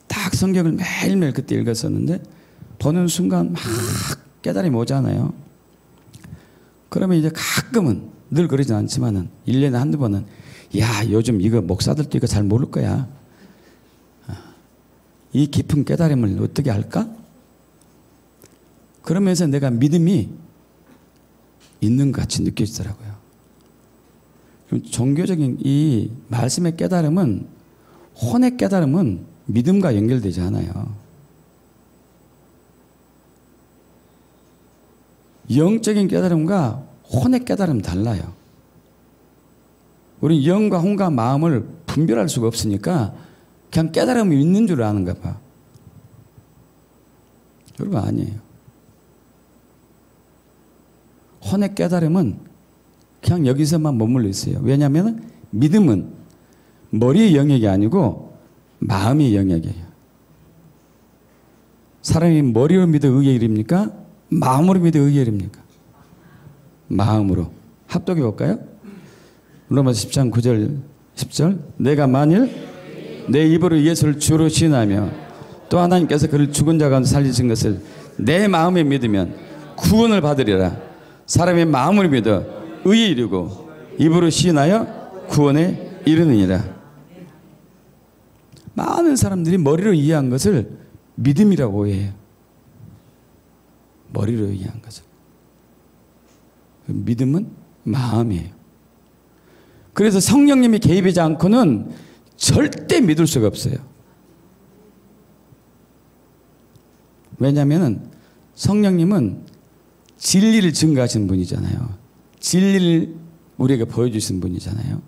딱 성경을 매일매일 그때 읽었었는데 보는 순간 막 깨달음이 오잖아요. 그러면 이제 가끔은, 늘 그러진 않지만은 1년에 한두 번은 야, 요즘 이거 목사들도 이거 잘 모를 거야. 이 깊은 깨달음을 어떻게 할까? 그러면서 내가 믿음이 있는 것 같이 느껴지더라고요. 종교적인 이 말씀의 깨달음은, 혼의 깨달음은 믿음과 연결되지 않아요. 영적인 깨달음과 혼의 깨달음은 달라요. 우리는 영과 혼과 마음을 분별할 수가 없으니까 그냥 깨달음이 있는 줄 아는가 봐. 여러분 아니에요. 혼의 깨달음은 그냥 여기서만 머물러 있어요. 왜냐하면 믿음은 머리의 영역이 아니고 마음의 영역이에요. 사람이 머리로 믿어 의에 이릅니까? 마음으로 믿어 의에 이릅니까? 마음으로. 합독해 볼까요? 로마서 10장 9절 10절 내가 만일 내 입으로 예수를 주로 시인하며 또 하나님께서 그를 죽은 자 가운데 살리신 것을 내 마음에 믿으면 구원을 받으리라. 사람의 마음으로 믿어 의에 이르고 입으로 시인하여 구원에 이르느니라. 많은 사람들이 머리로 이해한 것을 믿음이라고 해요. 머리로 이해한 것을. 믿음은 마음이에요. 그래서 성령님이 개입하지 않고는 절대 믿을 수가 없어요. 왜냐하면 성령님은 진리를 증거하시는 분이잖아요. 진리를 우리에게 보여주신 분이잖아요.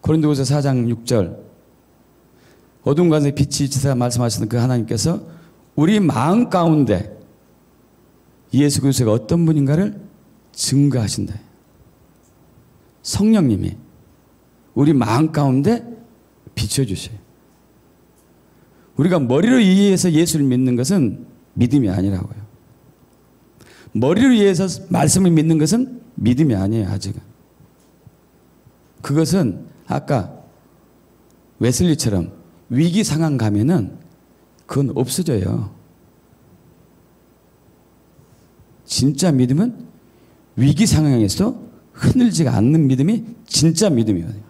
고린도후서 4장 6절 어둠 가운데 빛이 지사 말씀하시는 그 하나님께서 우리 마음 가운데 예수 그리스도가 어떤 분인가를 증거하신다. 성령님이 우리 마음 가운데 비춰주셔요. 우리가 머리로 이해해서 예수를 믿는 것은 믿음이 아니라고요. 머리를 위해서 말씀을 믿는 것은 믿음이 아니에요. 아직은. 그것은 아까 웨슬리처럼 위기 상황 가면은 그건 없어져요. 진짜 믿음은 위기 상황에서 흔들리지가 않는 믿음이 진짜 믿음이거든요.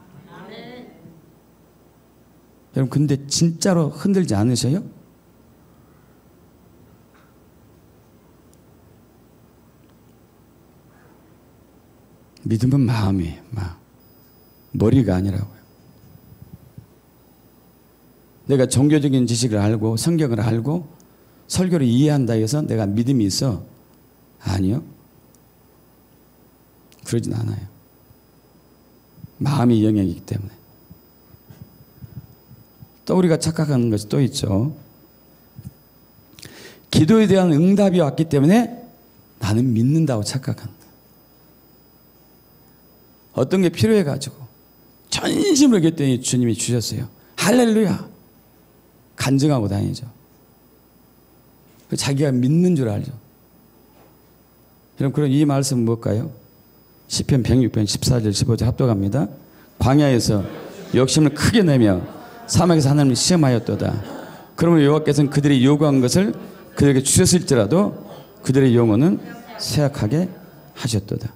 여러분 근데 진짜로 흔들지 않으셔요? 믿음은 마음이에요. 마음. 머리가 아니라고요. 내가 종교적인 지식을 알고 성경을 알고 설교를 이해한다 해서 내가 믿음이 있어? 아니요. 그러진 않아요. 마음이 영역이기 때문에. 또 우리가 착각하는 것이 또 있죠. 기도에 대한 응답이 왔기 때문에 나는 믿는다고 착각하는 거예요. 어떤 게 필요해가지고 전심으로 기도했더니 주님이 주셨어요. 할렐루야. 간증하고 다니죠. 자기가 믿는 줄 알죠. 여러분 그럼 이 말씀은 뭘까요? 시편 106편 14절 15절 합독합니다. 광야에서 욕심을 크게 내며 사막에서 하나님을 시험하였도다. 그러므로 여호와께서는 그들이 요구한 것을 그들에게 주셨을지라도 그들의 영혼은 쇠약하게 하셨도다.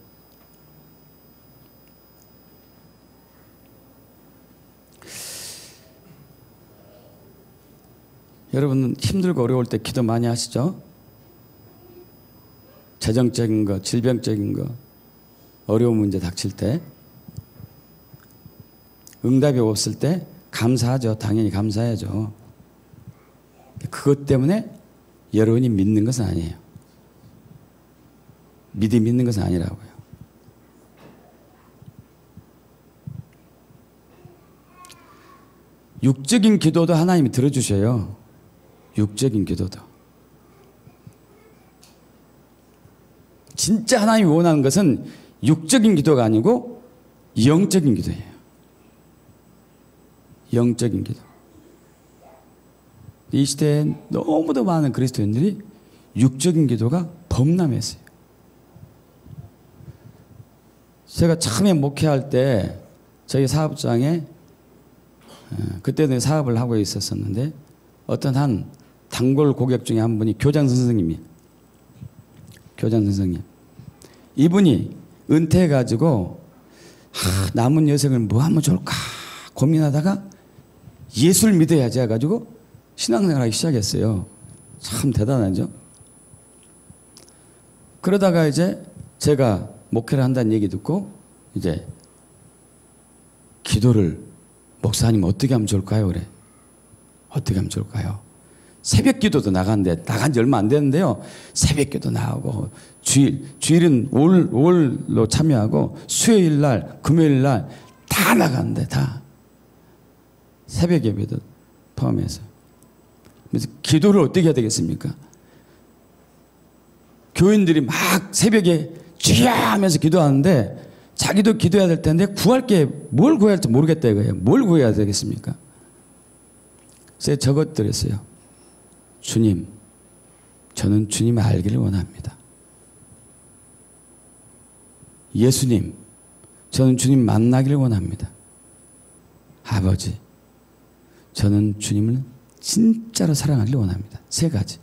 여러분 힘들고 어려울 때 기도 많이 하시죠? 재정적인 거, 질병적인 거, 어려운 문제 닥칠 때 응답이 없을 때 감사하죠. 당연히 감사해야죠. 그것 때문에 여러분이 믿는 것은 아니에요. 믿음이 믿는 것은 아니라고요. 육적인 기도도 하나님이 들어주셔요. 육적인 기도도. 진짜 하나님이 원하는 것은 육적인 기도가 아니고 영적인 기도예요. 영적인 기도. 이 시대에 너무도 많은 그리스도인들이 육적인 기도가 범람했어요. 제가 처음에 목회할 때 저희 사업장에 그때는 사업을 하고 있었었는데 어떤 한 단골 고객 중에 한 분이 교장 선생님이 이분이 은퇴해가지고 남은 여생을 뭐 하면 좋을까 고민하다가 예수를 믿어야지 해가지고 신앙생활 하기 시작했어요. 참 대단하죠. 그러다가 이제 제가 목회를 한다는 얘기 듣고 이제 기도를 목사님 어떻게 하면 좋을까요? 그래. 어떻게 하면 좋을까요? 새벽 기도도 나간대. 나간 지 얼마 안 됐는데요. 새벽 기도 나가고 주일은 올로 참여하고 수요일 날, 금요일 날 다 나간대. 다. 새벽 예배도 포함해서. 그래서 기도를 어떻게 해야 되겠습니까? 교인들이 막 새벽에 주여 하면서 기도하는데 자기도 기도해야 될 텐데 구할 게 뭘 구해야 할지 모르겠다 이거예요. 뭘 구해야 되겠습니까? 그래서 적어드렸어요. 주님, 저는 주님을 알기를 원합니다. 예수님, 저는 주님 만나기를 원합니다. 아버지, 저는 주님을 진짜로 사랑하기를 원합니다. 세 가지.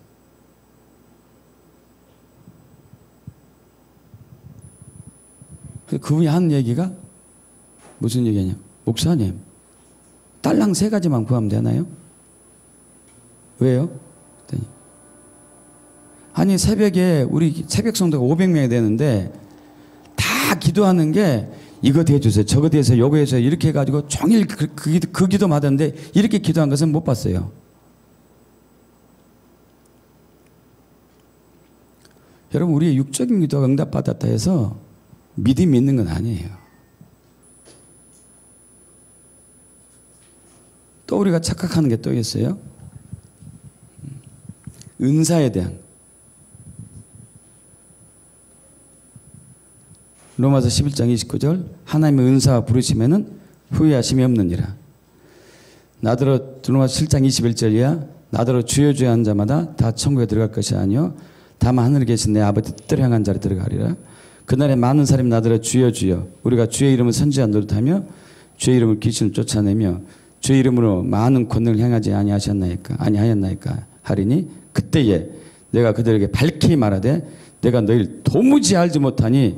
그분이 하는 얘기가 무슨 얘기냐? 목사님, 딸랑 세 가지만 구하면 되나요? 왜요? 아니 새벽에 우리 새벽 성도가 500명이 되는데 다 기도하는 게 이거 대주세요, 저거 대주세요, 요거 해주세요 이렇게 해가지고 종일 그 기도만 하던데 이렇게 기도한 것은 못 봤어요. 여러분 우리의 육적인 기도가 응답받았다 해서 믿음이 있는 건 아니에요. 또 우리가 착각하는 게 또 있어요. 은사에 대한. 로마서 11장 29절 하나님의 은사와 부르시면은 후회하심이 없느니라. 나더러 로마서 7장 21절이야 나더러 주여 주여 한 자마다 다 천국에 들어갈 것이 아니요 다만 하늘에 계신 내 아버지 뜻대로 향한 자리 들어가리라. 그날에 많은 사람이 나더러 주여 주여 우리가 주의 이름을 선지자 노릇하며 주의 이름을 귀신을 쫓아내며 주의 이름으로 많은 권능을 행하지 아니하였나이까 하리니 그때에 내가 그들에게 밝히 말하되 내가 너희를 도무지 알지 못하니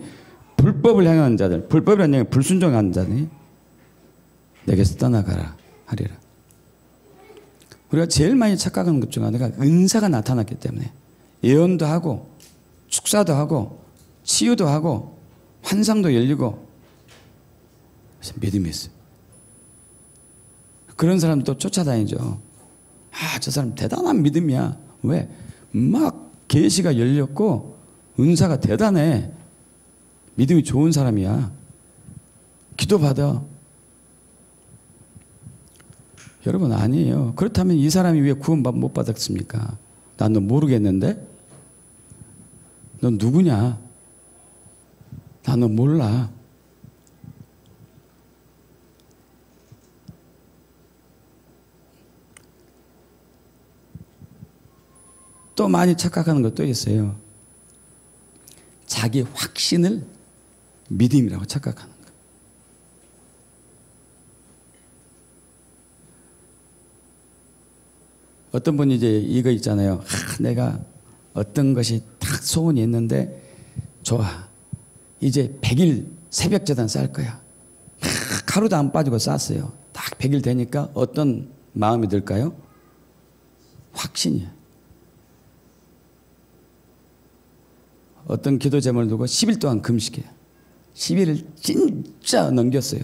불법을 행하는 자들, 불법이라는 얘기는 불순종하는 자들이 내게서 떠나가라 하리라. 우리가 제일 많이 착각하는 것 중 하나가 은사가 나타났기 때문에 예언도 하고 축사도 하고 치유도 하고 환상도 열리고 믿음이 있어요. 그런 사람도 쫓아다니죠. 저 사람 대단한 믿음이야. 왜? 막 계시가 열렸고 은사가 대단해. 믿음이 좋은 사람이야. 기도받아. 여러분 아니에요. 그렇다면 이 사람이 왜 구원 못 받았습니까? 난 너 모르겠는데? 넌 누구냐? 난 너 몰라. 또 많이 착각하는 것도 있어요. 자기 확신을 믿음이라고 착각하는 거예요. 어떤 분이 이제 이거 있잖아요. 내가 어떤 것이 딱 소원이 있는데 좋아. 이제 100일 새벽제단 쌀 거야. 하루도 안 빠지고 쌌어요. 딱 100일 되니까 어떤 마음이 들까요? 확신이야. 어떤 기도 제목을 두고 10일 동안 금식해요. 10일을 진짜 넘겼어요.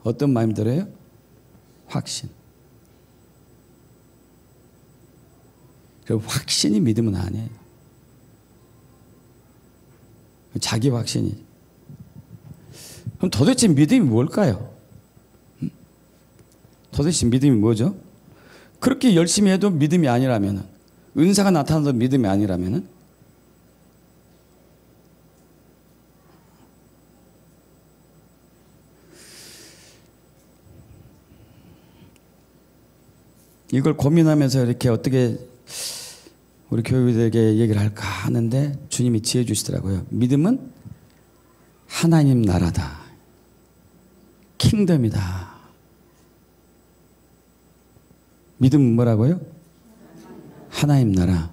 어떤 마음이 들어요? 확신. 그 확신이 믿음은 아니에요. 자기 확신이. 그럼 도대체 믿음이 뭘까요? 도대체 믿음이 뭐죠? 그렇게 열심히 해도 믿음이 아니라면, 은사가 나타나도 믿음이 아니라면, 이걸 고민하면서 이렇게 어떻게 우리 교회들에게 얘기를 할까 하는데 주님이 지혜 주시더라고요. 믿음은 하나님 나라다. 킹덤이다. 믿음은 뭐라고요? 하나님 나라,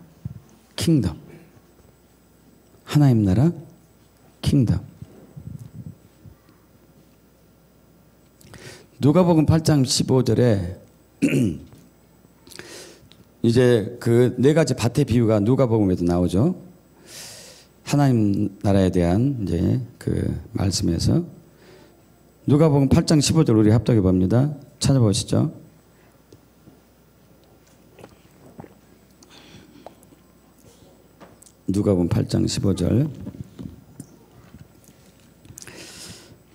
킹덤. 하나님 나라, 킹덤. 누가복음 8장 15절에 이제 그 네 가지 밭의 비유가 누가복음에도 나오죠. 하나님 나라에 대한 이제 그 말씀에서 누가복음 8장 15절 우리 합독해 봅니다. 찾아보시죠. 누가복음 8장 15절.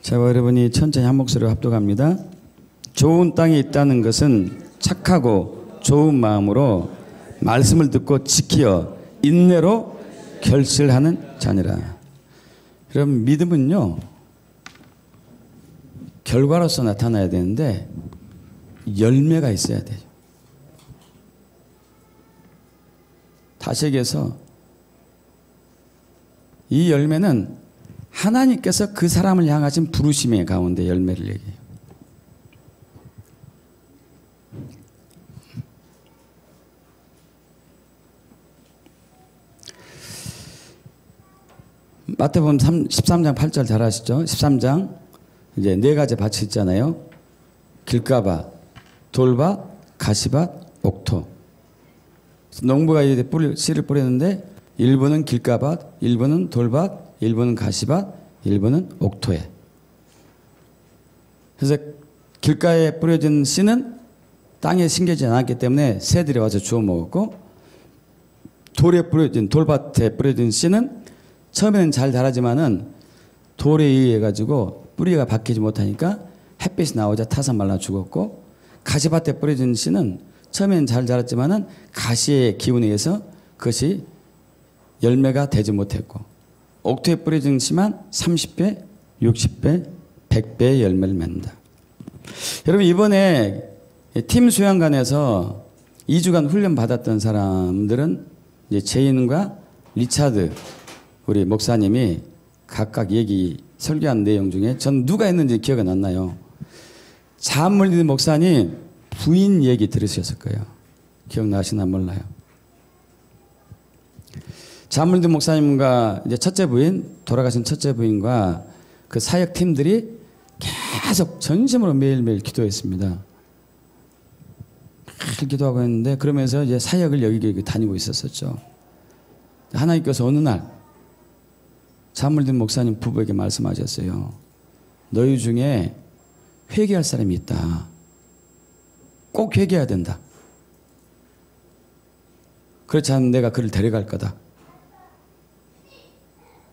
자, 여러분이 천천히 한 목소리로 합독합니다. 좋은 땅에 있다는 것은 착하고 좋은 마음으로 말씀을 듣고 지키어 인내로 결실하는 자니라. 그럼 믿음은요, 결과로서 나타나야 되는데 열매가 있어야 돼요. 다시 얘기해서 이 열매는 하나님께서 그 사람을 향하신 부르심의 가운데 열매를 얘기해요. 마태복음 13장 8절 잘 아시죠? 13장 이제 네 가지 밭이 있잖아요. 길가밭, 돌밭, 가시밭, 옥토. 농부가 이제 씨를 뿌렸는데 일부는 길가밭, 일부는 돌밭, 일부는 가시밭, 일부는 옥토에. 그래서 길가에 뿌려진 씨는 땅에 심겨지지 않았기 때문에 새들이 와서 주워 먹었고, 돌밭에 뿌려진 씨는 처음에는 잘 자라지만은 돌에 의해 가지고 뿌리가 박히지 못하니까 햇빛이 나오자 타서 말라 죽었고, 가시밭에 뿌려진 씨는 처음에는 잘 자랐지만은 가시의 기운에 의해서 그것이 열매가 되지 못했고, 옥토에 뿌려진 씨만 30배, 60배, 100배의 열매를 맺는다. 여러분 이번에 팀 수양관에서 2주간 훈련 받았던 사람들은 이제 죄인과 리차드 우리 목사님이 각각 설교한 내용 중에 전 누가 했는지 기억이 안 나요. 자문리드 목사님 부인 얘기 들으셨을 거예요. 기억나시나 몰라요. 자문리드 목사님과 이제 돌아가신 첫째 부인과 그 사역 팀들이 계속 전심으로 매일매일 기도했습니다. 매일 기도하고 있는데 그러면서 이제 사역을 여기저기 다니고 있었었죠. 하나님께서 어느 날 자문리드 목사님 부부에게 말씀하셨어요. 너희 중에 회개할 사람이 있다. 꼭 회개해야 된다. 그렇지 않으면 내가 그를 데려갈 거다.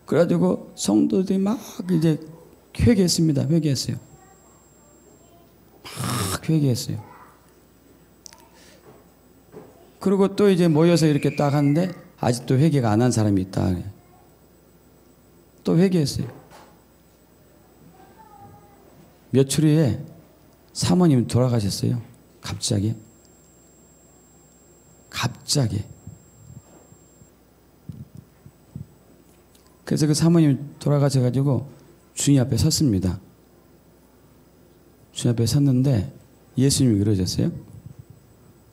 그래가지고 성도들이 막 이제 회개했습니다. 회개했어요. 막 회개했어요. 그리고 또 이제 모여서 이렇게 딱 하는데 아직도 회개가 안 한 사람이 있다. 또 회개했어요. 며칠 후에 사모님이 돌아가셨어요. 갑자기. 그래서 그 사모님이 돌아가셔가지고 주님 앞에 섰습니다. 주님 앞에 섰는데 예수님이 그러셨어요.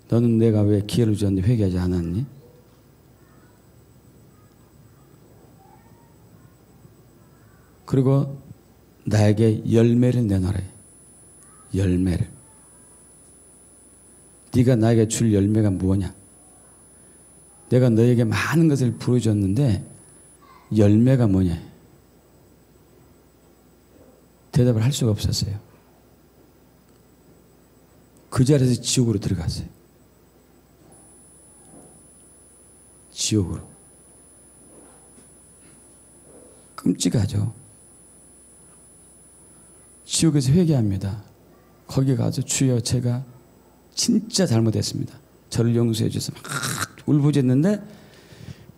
너는 내가 왜 기회를 주었는데 회개하지 않았니? 그리고 나에게 열매를 내놔라. 열매를. 네가 나에게 줄 열매가 뭐냐? 내가 너에게 많은 것을 부어줬는데 열매가 뭐냐? 대답을 할 수가 없었어요. 그 자리에서 지옥으로 들어갔어요. 지옥으로. 끔찍하죠. 지옥에서 회개합니다. 거기 가서 주여 제가 진짜 잘못했습니다. 저를 용서해 주셔서 막 울부짖는데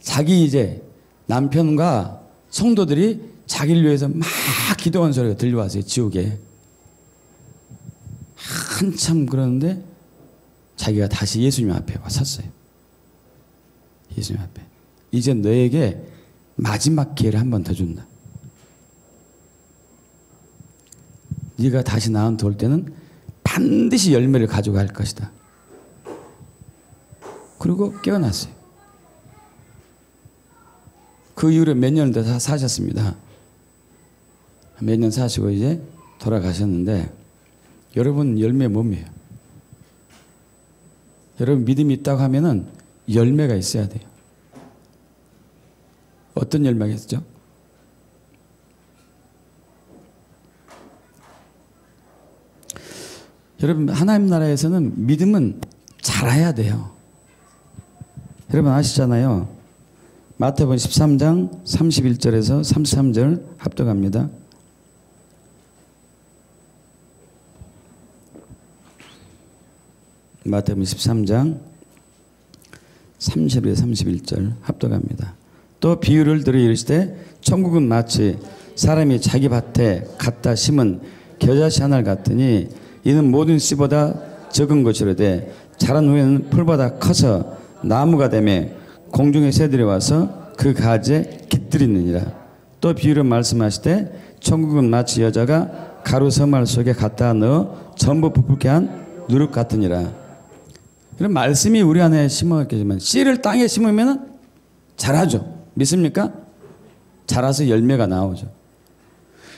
자기 이제 남편과 성도들이 자기를 위해서 막 기도하는 소리가 들려왔어요. 지옥에. 한참 그러는데 자기가 다시 예수님 앞에 와 섰어요. 예수님 앞에. 이제 너에게 마지막 기회를 한 번 더 준다. 네가 다시 나한테 올 때는 반드시 열매를 가져갈 것이다. 그리고 깨어났어요. 그 이후로 몇 년을 더 사셨습니다. 몇 년 사시고 이제 돌아가셨는데 여러분 열매 뭡니에요? 여러분 믿음이 있다고 하면은 열매가 있어야 돼요. 어떤 열매가 있죠? 여러분 하나님 나라에서는 믿음은 자라야 돼요. 여러분 아시잖아요. 마태복음 13장 31절에서 33절 합독합니다. 마태복음 13장 30에서 31절 합독합니다. 또 비유를 들어 이르시되 천국은 마치 사람이 자기 밭에 갖다 심은 겨자씨 하나를 같으니 이는 모든 씨보다 적은 것이로되 자란 후에는 풀보다 커서 나무가 되며 공중의 새들이 와서 그 가지에 깃들이느니라. 또 비유를 말씀하시되 천국은 마치 여자가 가루 서말 속에 갖다 넣어 전부 부풀게 한 누룩 같으니라. 그런 말씀이 우리 안에 심어졌지만 씨를 땅에 심으면 자라죠. 믿습니까? 자라서 열매가 나오죠.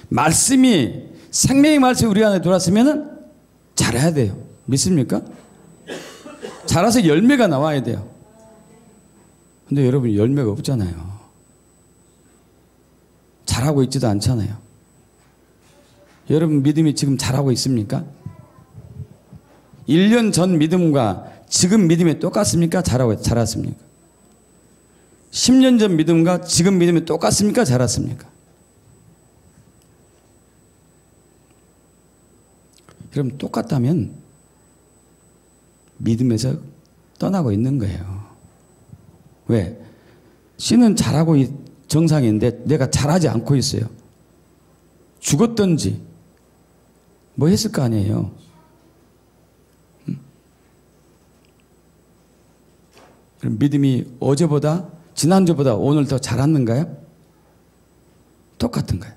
말씀이 생명의 말씀이 우리 안에 들어왔으면 자라야 돼요. 믿습니까? 자라서 열매가 나와야 돼요. 근데 여러분 열매가 없잖아요. 자라고 있지도 않잖아요. 여러분 믿음이 지금 자라고 있습니까? 1년 전 믿음과 지금 믿음이 똑같습니까? 자랐습니까? 10년 전 믿음과 지금 믿음이 똑같습니까? 자랐습니까? 그럼 똑같다면 믿음에서 떠나고 있는 거예요. 왜? 씨는 자라고 정상인데 내가 자라지 않고 있어요. 죽었던지 뭐 했을 거 아니에요. 믿음이 어제보다 지난주보다 오늘 더 잘했는가요? 똑같은가요?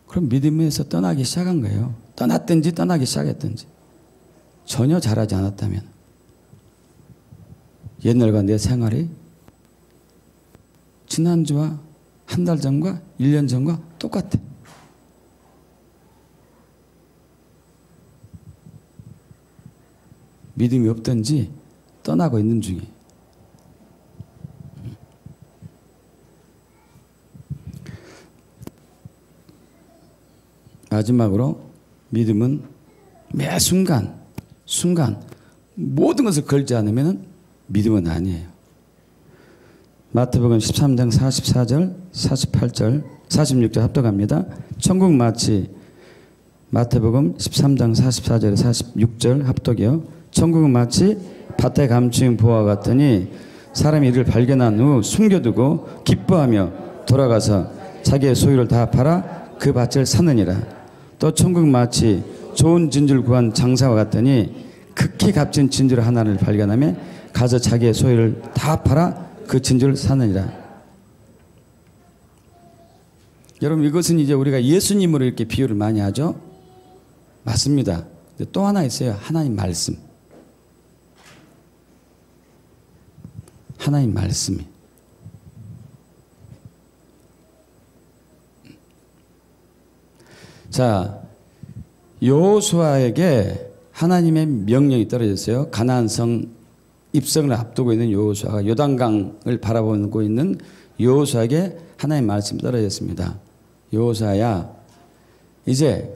그럼 믿음에서 떠나기 시작한 거예요. 떠났든지 떠나기 시작했든지. 전혀 잘하지 않았다면 옛날과 내 생활이 지난주와 한 달 전과 1년 전과 똑같아. 믿음이 없든지 떠나고 있는 중에. 마지막으로 믿음은 매 순간 모든 것을 걸지 않으면 믿음은 아니에요. 마태복음 13장 44절, 48절, 46절 합독합니다. 천국 마치 마태복음 13장 44절, 46절 합독이요. 천국은 마치 밭에 감추인 보와 같더니 사람이 이를 발견한 후 숨겨두고 기뻐하며 돌아가서 자기의 소유를 다 팔아 그 밭을 사느니라. 또 천국 마치 좋은 진주를 구한 장사와 같더니 극히 값진 진주 하나를 발견하며 가서 자기의 소유를 다 팔아 그 진주를 사느니라. 여러분, 이것은 이제 우리가 예수님으로 이렇게 비유를 많이 하죠. 맞습니다. 근데 또 하나 있어요. 하나님 말씀. 하나님 말씀이. 자, 여호수아에게 하나님의 명령이 떨어졌어요. 가나안 성 입성을 앞두고 있는 여호수아가 요단강을 바라보고 있는 여호수아에게 하나님의 말씀이 떨어졌습니다. 여호수아야, 이제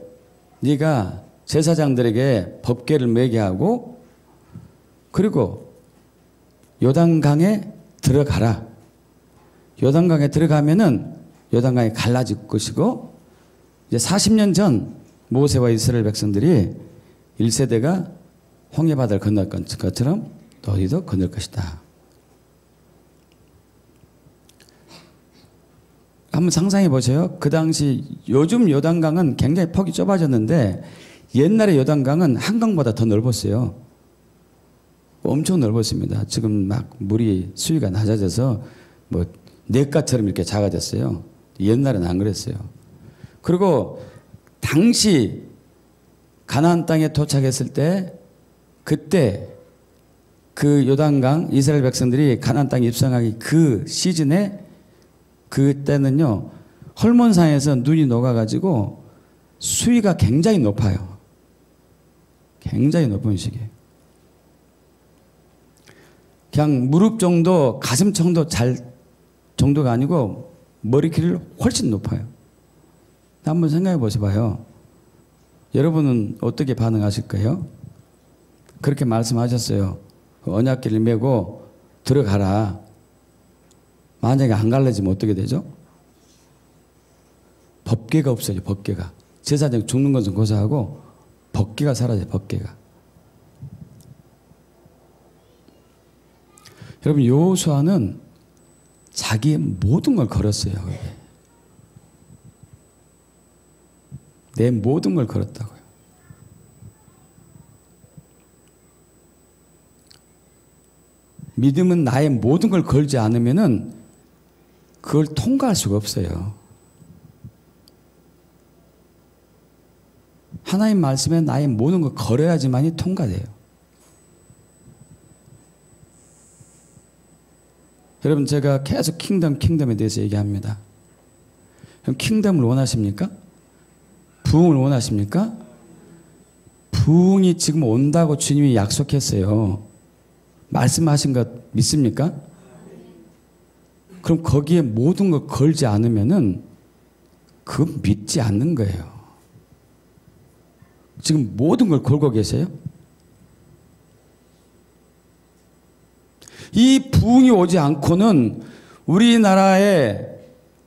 네가 제사장들에게 법궤를 매게 하고 그리고 요단강에 들어가라. 요단강에 들어가면은 요단강이 갈라질 것이고 이제 40년 전 모세와 이스라엘 백성들이 1세대가 홍해바다를 건널 것처럼 너희도 건널 것이다. 한번 상상해 보세요. 그 당시 요즘 요단강은 굉장히 폭이 좁아졌는데 옛날에 요단강은 한강보다 더 넓었어요. 엄청 넓었습니다. 지금 막 물이 수위가 낮아져서 뭐 냇가처럼 이렇게 작아졌어요. 옛날에는 안 그랬어요. 그리고 당시 가나안 땅에 도착했을 때 그때 그 요단강 이스라엘 백성들이 가나안 땅에 입성하기 그 시즌에 그때는요 헐몬산에서 눈이 녹아가지고 수위가 굉장히 높아요. 굉장히 높은 시기예요. 그냥 무릎 정도, 가슴 정도 정도가 아니고 머리 길이를 훨씬 높아요. 한번 생각해 보셔봐요. 여러분은 어떻게 반응하실까요? 그렇게 말씀하셨어요. 언약궤를 메고 들어가라. 만약에 안 갈라지면 어떻게 되죠? 법궤가 없어요. 법궤가. 제사장 죽는 것은 고사하고 법궤가 사라져요. 법궤가. 여러분, 여호수아는 자기의 모든 걸 걸었어요. 거기에. 내 모든 걸 걸었다고요. 믿음은 나의 모든 걸 걸지 않으면은 그걸 통과할 수가 없어요. 하나님 말씀에 나의 모든 걸 걸어야지만이 통과돼요. 여러분, 제가 계속 킹덤에 대해서 얘기합니다. 그럼 킹덤을 원하십니까? 부흥을 원하십니까? 부흥이 지금 온다고 주님이 약속했어요. 말씀하신 것 믿습니까? 그럼 거기에 모든 걸 걸지 않으면은 그건 믿지 않는 거예요. 지금 모든 걸 걸고 계세요? 이 부흥이 오지 않고는 우리나라에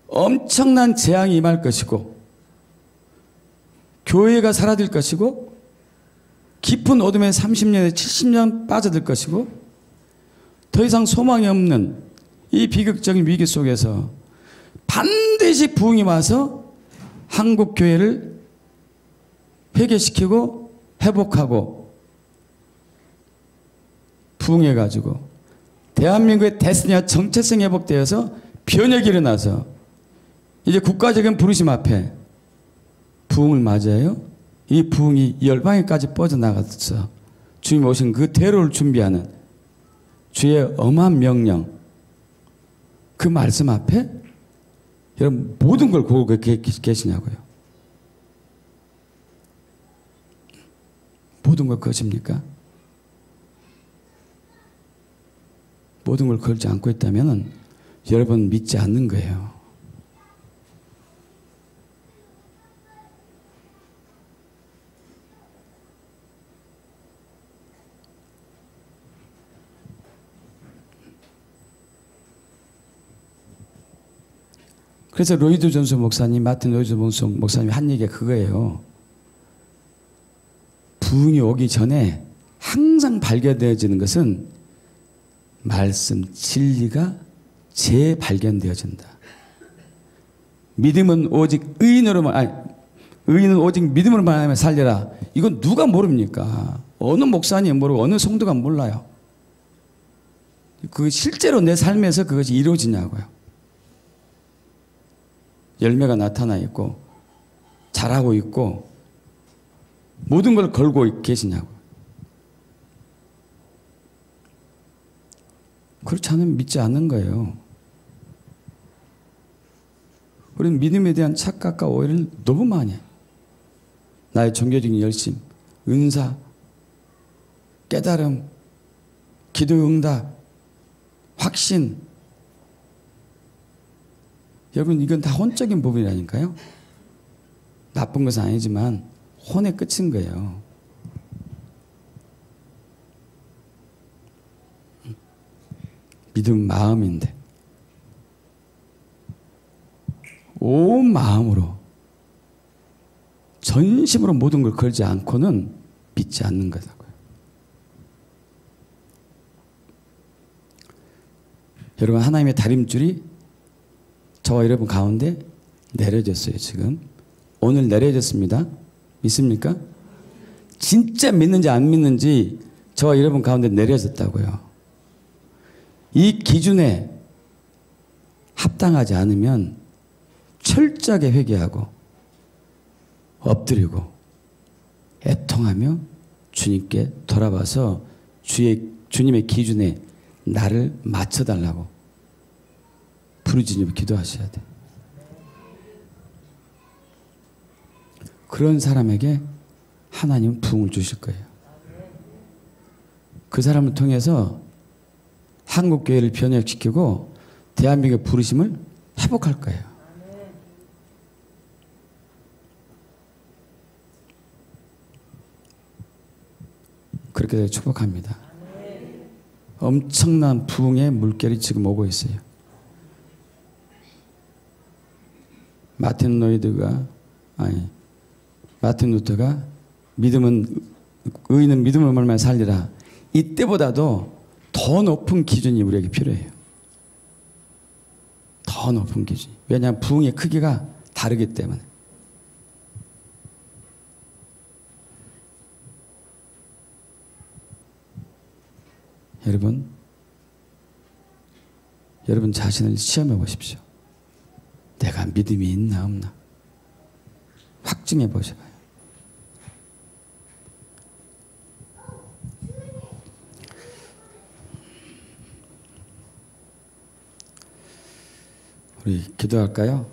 엄청난 재앙이 임할 것이고 교회가 사라질 것이고 깊은 어둠에 30년에 70년 빠져들 것이고 더 이상 소망이 없는 이 비극적인 위기 속에서 반드시 부흥이 와서 한국 교회를 회개시키고 회복하고 부흥해가지고 대한민국의 대세냐 정체성이 회복되어서 변혁이 일어나서 이제 국가적인 부르심 앞에 부흥을 맞이해요. 이 부흥이 열방에까지 뻗어나가서 주님 오신 그 대로를 준비하는 주의 엄한 명령, 그 말씀 앞에 여러분 모든 걸 보고 계시냐고요. 모든 걸 거십니까? 모든 걸 걸지 않고 있다면 여러분 믿지 않는 거예요. 그래서 로이드 존스 목사님, 마틴 로이드 존스 목사님이 한 얘기가 그거예요. 부흥이 오기 전에 항상 발견되어지는 것은 말씀, 진리가 재발견되어진다. 믿음은 오직 의인은 오직 믿음으로만 하면 살려라. 이건 누가 모릅니까? 어느 목사님 모르고 어느 성도가 몰라요. 그 실제로 내 삶에서 그것이 이루어지냐고요. 열매가 나타나 있고 잘하고 있고 모든 걸 걸고 계시냐고. 그렇지 않으면 믿지 않는 거예요. 우리는 믿음에 대한 착각과 오해를 너무 많이 해요. 나의 종교적인 열심, 은사, 깨달음, 기도 응답, 확신. 여러분 이건 다 혼적인 부분이라니까요. 나쁜 것은 아니지만 혼의 끝인 거예요. 믿음은 마음인데 온 마음으로 전심으로 모든 걸 걸지 않고는 믿지 않는 거다고요. 여러분 하나님의 다림줄이 저와 여러분 가운데 내려졌어요. 지금 오늘 내려졌습니다. 믿습니까? 진짜 믿는지 안 믿는지 저와 여러분 가운데 내려졌다고요. 이 기준에 합당하지 않으면 철저하게 회개하고 엎드리고 애통하며 주님께 돌아와서 주님의 기준에 나를 맞춰달라고 부르짖으며 기도하셔야 돼. 그런 사람에게 하나님은 부흥을 주실 거예요. 그 사람을 통해서 한국교회를 변혁시키고 대한민국의 부르심을 회복할 거예요. 그렇게 축복합니다. 엄청난 부흥의 물결이 지금 오고 있어요. 마틴 루터가 의인은 믿음으로만 살리라. 이때보다도 더 높은 기준이 우리에게 필요해요. 더 높은 기준. 왜냐하면 부흥의 크기가 다르기 때문에. 여러분 자신을 시험해 보십시오. 내가 믿음이 있나 없나 확증해 보셔봐요. 우리 기도할까요?